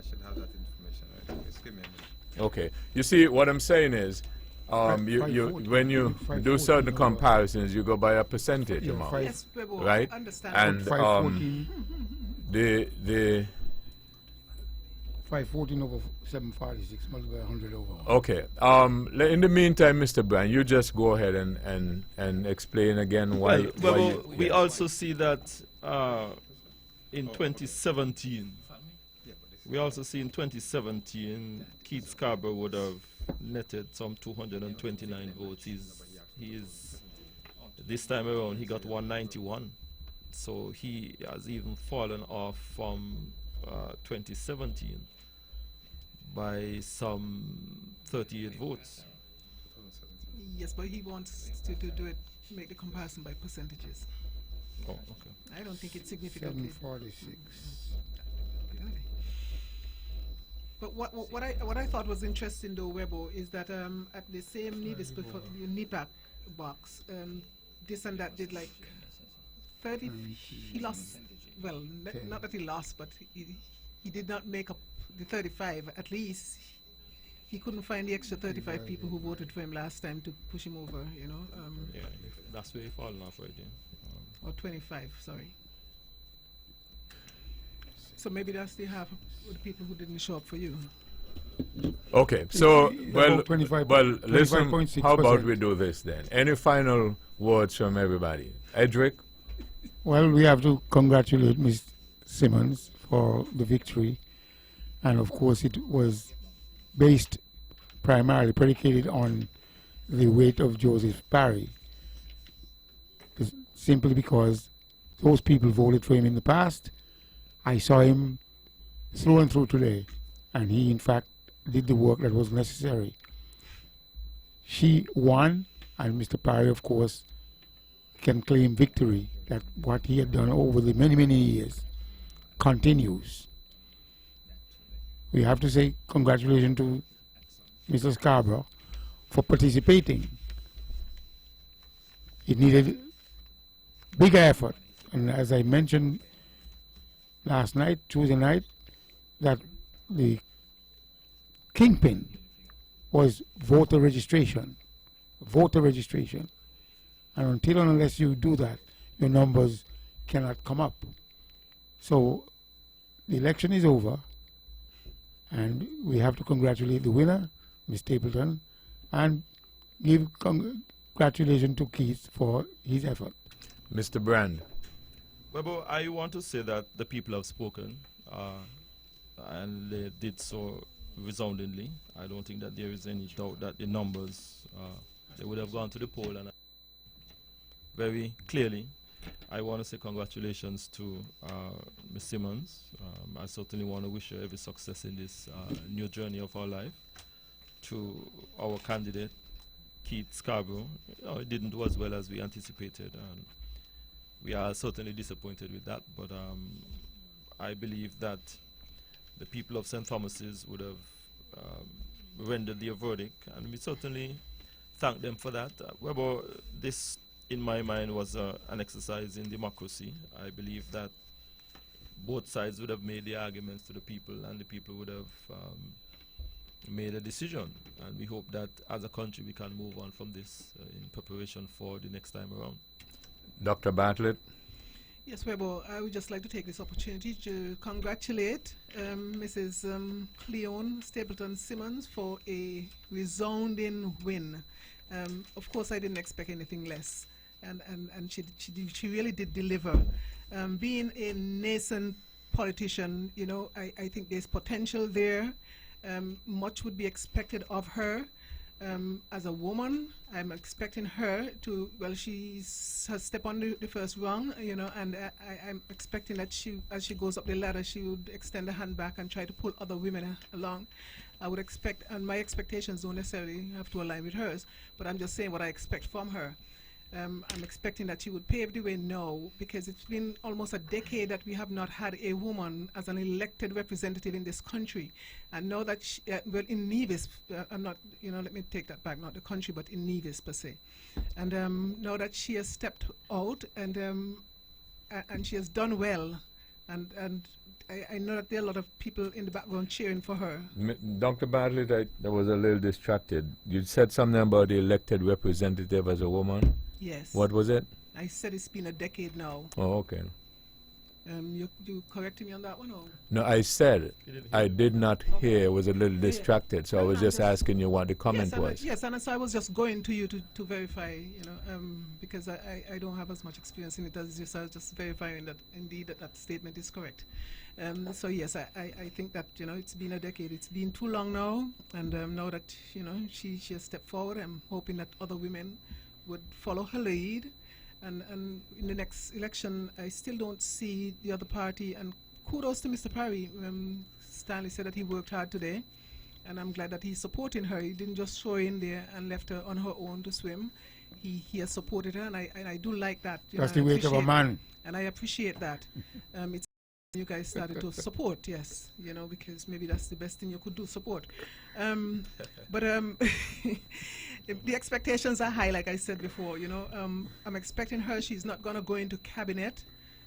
should have that information. Right? Just give me a minute. Okay, you see, what I'm saying is, when you do certain comparisons, you go by a percentage amount, Yes, Bebo, right? I understand. And 514 over 746 multiplied by 100 over. Okay. In the meantime, Mr. Bryan, you just go ahead and explain again why. We also see that in 2017. We also see in 2017, Keith Scarborough would have netted some 229 votes. This time around he got 191, so he has even fallen off from 2017 by some 38 votes. Yes, but he wants to do it, make the comparison by percentages. Oh, okay. I don't think it's significant. 746. But what I thought was interesting though, Webo, is that at the same NEPAC box, this and that did like 30. He lost. Well, not that he lost, but he did not make up the 35. At least he couldn't find the extra 35 people who voted for him last time to push him over. Yeah, that's where he fallen off right there. Or 25. Sorry. So maybe that's the half of the people who didn't show up for you. Okay, so well, 25 listen. 25.6%. How about we do this then? Any final words from everybody? Edric? Well, we have to congratulate Ms. Simmons for the victory, and of course it was based primarily predicated on the weight of Joseph Parry, simply because those people voted for him in the past. I saw him through and through today, and he in fact did the work that was necessary. She won, and Mr. Parry, of course, can claim victory, that what he had done over the many, many years continues. We have to say congratulations to Mr. Scarborough for participating. It needed bigger effort, and as I mentioned last night, Tuesday night, that the kingpin was voter registration. And until and unless you do that, your numbers cannot come up. So the election is over, and we have to congratulate the winner, Ms. Stapleton, and give congratulations to Keith for his effort. Mr. Brand. Well, I want to say that the people have spoken, and they did so resoundingly. I don't think that there is any doubt that the numbers, they would have gone to the poll, and very clearly, I want to say congratulations to Ms. Simmons. I certainly want to wish her every success in this new journey of our life. To our candidate, Keith Scarborough, it didn't do as well as we anticipated, and we are certainly disappointed with that, but I believe that the people of St. Thomas's would have rendered their verdict, and we certainly thank them for that. Well, this, in my mind, was an exercise in democracy. I believe that both sides would have made the arguments to the people, and the people would have made a decision, and we hope that as a country we can move on from this in preparation for the next time around. Dr. Bartlett. Yes, Webo, I would just like to take this opportunity to congratulate Mrs. Cleone Stapleton Simmons for a resounding win. Of course, I didn't expect anything less, and she really did deliver. Being a nascent politician, you know, I think there's potential there. Much would be expected of her. As a woman, I'm expecting her to, well, has stepped on the first rung, you know, and I'm expecting that as she goes up the ladder, she would extend a hand back and try to pull other women along. I would expect, and my expectations don't necessarily have to align with hers, but I'm just saying what I expect from her. I'm expecting that she would pave the way now, because it's been almost a decade that we have not had a woman as an elected representative in this country. And now that, well, in Nevis, I'm not, you know, let me take that back, not the country, but in Nevis per se. And now that she has stepped out and she has done well, and I know that there are a lot of people in the background cheering for her. Dr. Bartlett, I was a little distracted. You said something about the elected representative as a woman? Yes. What was it? I said it's been a decade now. Oh, okay. You corrected me on that one, or? No, I said I did not hear, was a little distracted, so I was just asking you what the comment was. Yes, and so I was just going to you to verify, you know, because I don't have as much experience in it as you, so I was just verifying that indeed that statement is correct. So yes, I think that, you know, it's been a decade. It's been too long now, and now that, you know, she has stepped forward, I'm hoping that other women would follow her lead. And in the next election, I still don't see the other party. And kudos to Mr. Parry. Stanley said that he worked hard today, and I'm glad that he's supporting her. He didn't just throw in there and left her on her own to swim. He has supported her, and I do like that. That's the weight of a man. And I appreciate that. It's you guys started to support, yes, you know, because maybe that's the best thing you could do, support. But the expectations are high, like I said before, you know. I'm expecting her, she's not going to go into cabinet,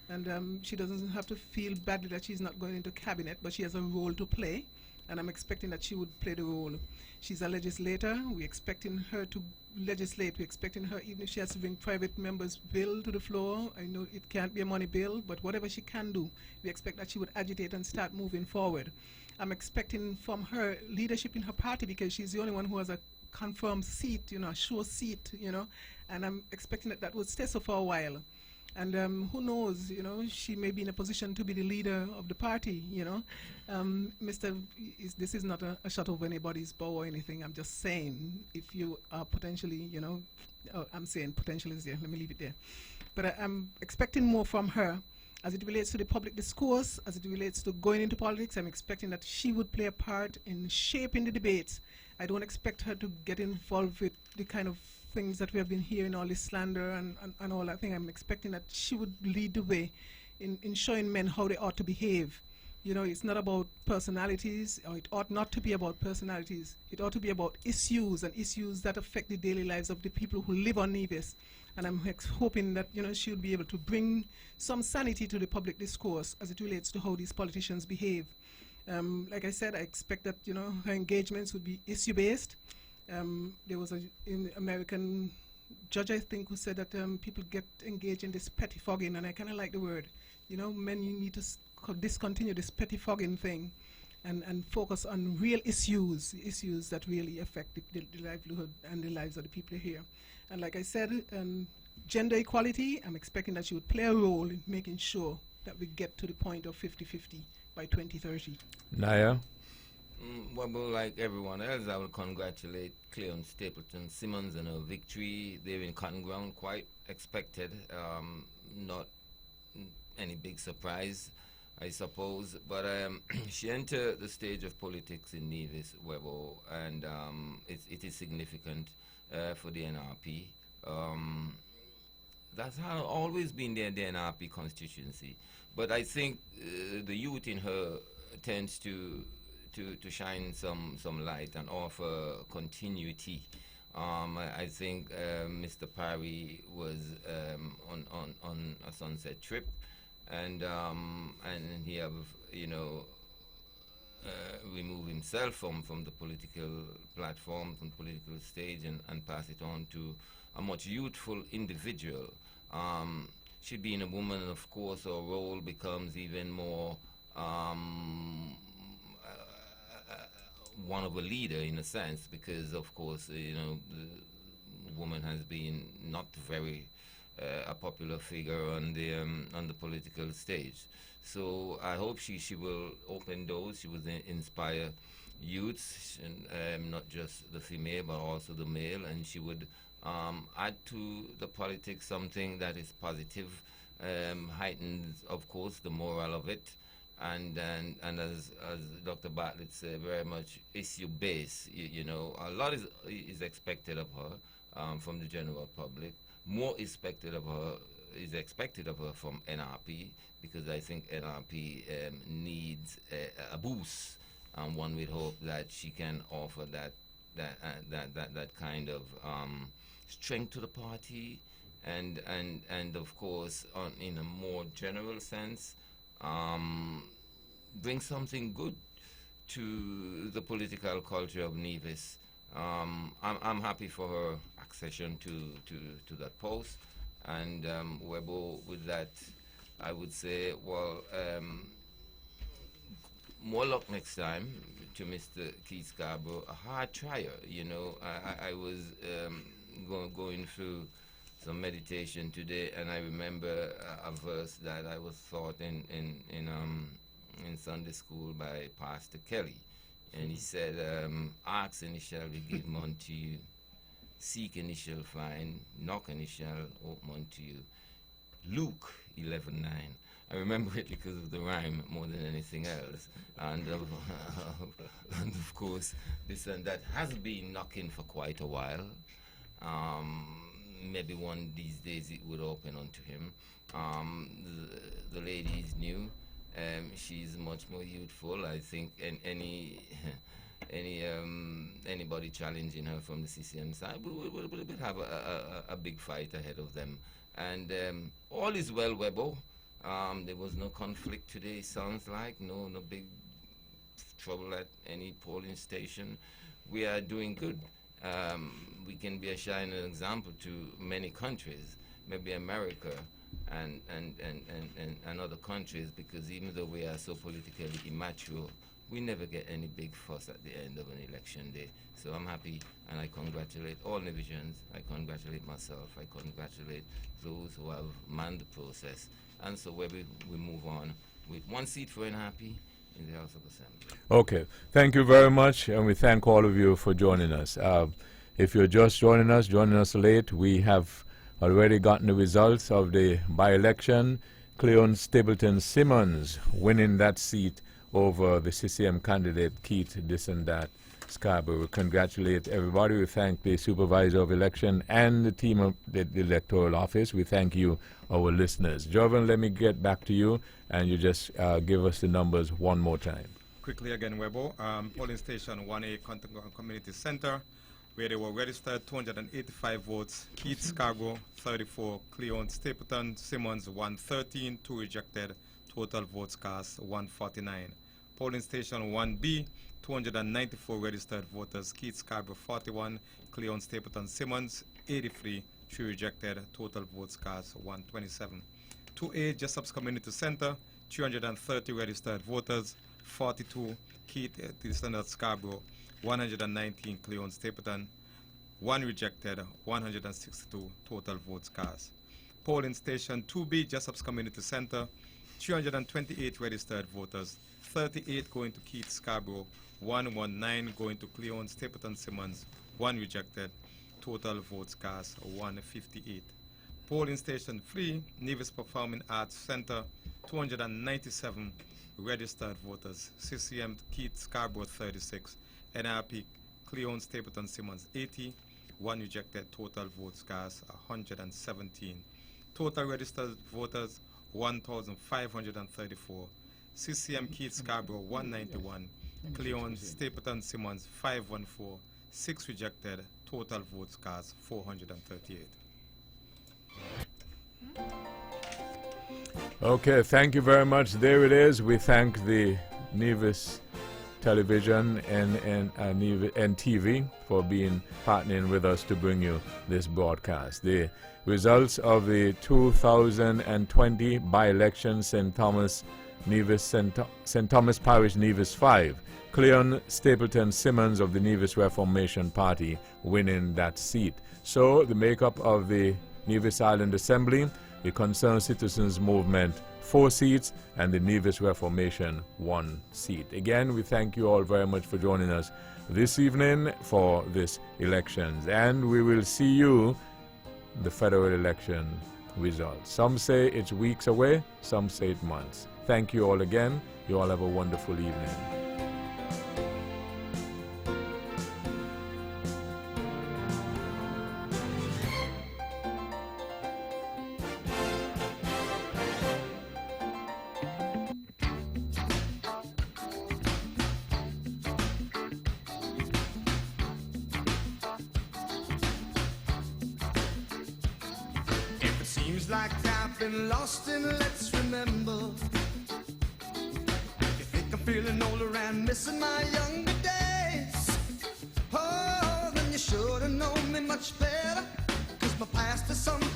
and she doesn't have to feel badly that she's not going into cabinet, but she has a role to play, and I'm expecting that she would play the role. She's a legislator. We're expecting her to legislate. We're expecting her, even if she has to bring private members' bill to the floor. I know it can't be a money bill, but whatever she can do, we expect that she would agitate and start moving forward. I'm expecting from her leadership in her party, because she's the only one who has a confirmed seat, you know, a sure seat, you know, and I'm expecting that that would stay so for a while. And who knows, you know, she may be in a position to be the leader of the party, you know. This is not a shot over anybody's bow or anything. I'm just saying, if you are potentially, you know, I'm saying potential is there. Let me leave it there. But I'm expecting more from her as it relates to the public discourse, as it relates to going into politics. I'm expecting that she would play a part in shaping the debates. I don't expect her to get involved with the kind of things that we have been hearing, all this slander and all that thing. I'm expecting that she would lead the way in showing men how they ought to behave. You know, it's not about personalities, or it ought not to be about personalities. It ought to be about issues, and issues that affect the daily lives of the people who live on Nevis. And I'm hoping that, you know, she would be able to bring some sanity to the public discourse as it relates to how these politicians behave. Like I said, I expect that, you know, her engagements would be issue-based. There was an American judge, I think, who said that people get engaged in this pettifogging, and I kind of like the word. You know, men, you need to discontinue this pettifogging thing and focus on real issues that really affect the livelihood and the lives of the people here. And like I said, gender equality, I'm expecting that she would play a role in making sure that we get to the point of 50-50 by 2030. Naya? Well, like everyone else, I will congratulate Cleon Stapleton Simmons on her victory. They're in cotton ground, quite expected. Not any big surprise, I suppose. But she entered the stage of politics in Nevis, Webo, and it is significant for the NRP. That's how always been the NRP constituency. But I think the youth in her tends to shine some light and offer continuity. I think Mr. Parry was on a sunset trip, and he have remove himself from the political platform, from the political stage, and pass it on to a much youthful individual. She being a woman, of course, her role becomes even more one of a leader in a sense, because of course the woman has been not very a popular figure on the political stage. So I hope she will open doors. She will inspire youths, and not just the female but also the male, and she would add to the politics something that is positive, heightens of course the morale of it. And as Dr. Bartlett said, very much issue-based. A lot is expected of her from the general public. More expected of her from NRP, because I think NRP needs a boost, and one would hope that she can offer that kind of strength to the party, and of course, in a more general sense. Bring something good to the political culture of Nevis. I'm happy for her accession to that post, and Webo, with that, I would say, well, more luck next time to Mr. Keith Scarborough. A hard trier, I was going through some meditation today, and I remember a verse that I was taught in Sunday school by Pastor Kelly, and he said, "Ask and it shall be given unto you; seek and it shall find; knock and it shall open unto you." Luke 11:9. I remember it because of the rhyme more than anything else, and of course, this and that has been knocking for quite a while. Maybe one of these days it would open unto him. The lady is new. She's much more youthful. I think anybody challenging her from the CCM side will have a big fight ahead of them. And all is well, Webo. There was no conflict today, sounds like. No big trouble at any polling station. We are doing good. We can be a shining example to many countries, maybe America and other countries, because even though we are so politically immature, we never get any big fuss at the end of an election day. So I'm happy, and I congratulate all Nevisians. I congratulate myself. I congratulate those who have manned the process. And so where we move on with one seat for NRP in the House of Assembly. Okay. Thank you very much, and we thank all of you for joining us. If you're just joining us late, we have already gotten the results of the by-election. Cleon Stapleton Simmons winning that seat over the CCM candidate Keith this and that Scarborough. We congratulate everybody. We thank the supervisor of election and the team of the electoral office. We thank you, our listeners. Jovan, let me get back to you, and you just give us the numbers one more time. Quickly again, Webo. Polling station 1A Community Center, where they were registered 285 votes. Keith Scarborough 34, Cleon Stapleton Simmons 113, 2 rejected. Total votes cast 149. Polling station 1B, 294 registered voters. Keith Scarborough 41, Cleon Stapleton Simmons 83, 3 rejected. Total votes cast 127. 2A Jessup's Community Center, 330 registered voters. 42 Keith Scarborough, 119 Cleon Stapleton, 1 rejected, 162 total votes cast. Polling station 2B, Jessup's Community Center, 328 registered voters, 38 going to Keith Scarborough, 119 going to Cleon Stapleton Simmons, 1 rejected, total votes cast 158. Polling station 3, Nevis Performing Arts Center, 297 registered voters, CCM Keith Scarborough 36, NRP Cleon Stapleton Simmons 80, 1 rejected, total votes cast 117. Total registered voters 1,534, CCM Keith Scarborough 191, Cleon Stapleton Simmons 514, 6 rejected, total votes cast 438. Okay, thank you very much. There it is. We thank the Nevis Television and TV for being partnering with us to bring you this broadcast. The results of the 2020 by-election St. Thomas Parish Nevis 5. Cleon Stapleton Simmons of the Nevis Reformation Party winning that seat. So the makeup of the Nevis Island Assembly, the Concerned Citizens Movement 4 seats, and the Nevis Reformation 1 seat. Again, we thank you all very much for joining us this evening for this elections, and we will see you the federal election results. Some say it's weeks away, some say it's months. Thank you all again. You all have a wonderful evening. Seems like I've been lost and let's remember. You think I'm feeling older and missing my younger days? Oh, then you should have known me much better, 'cause my past is something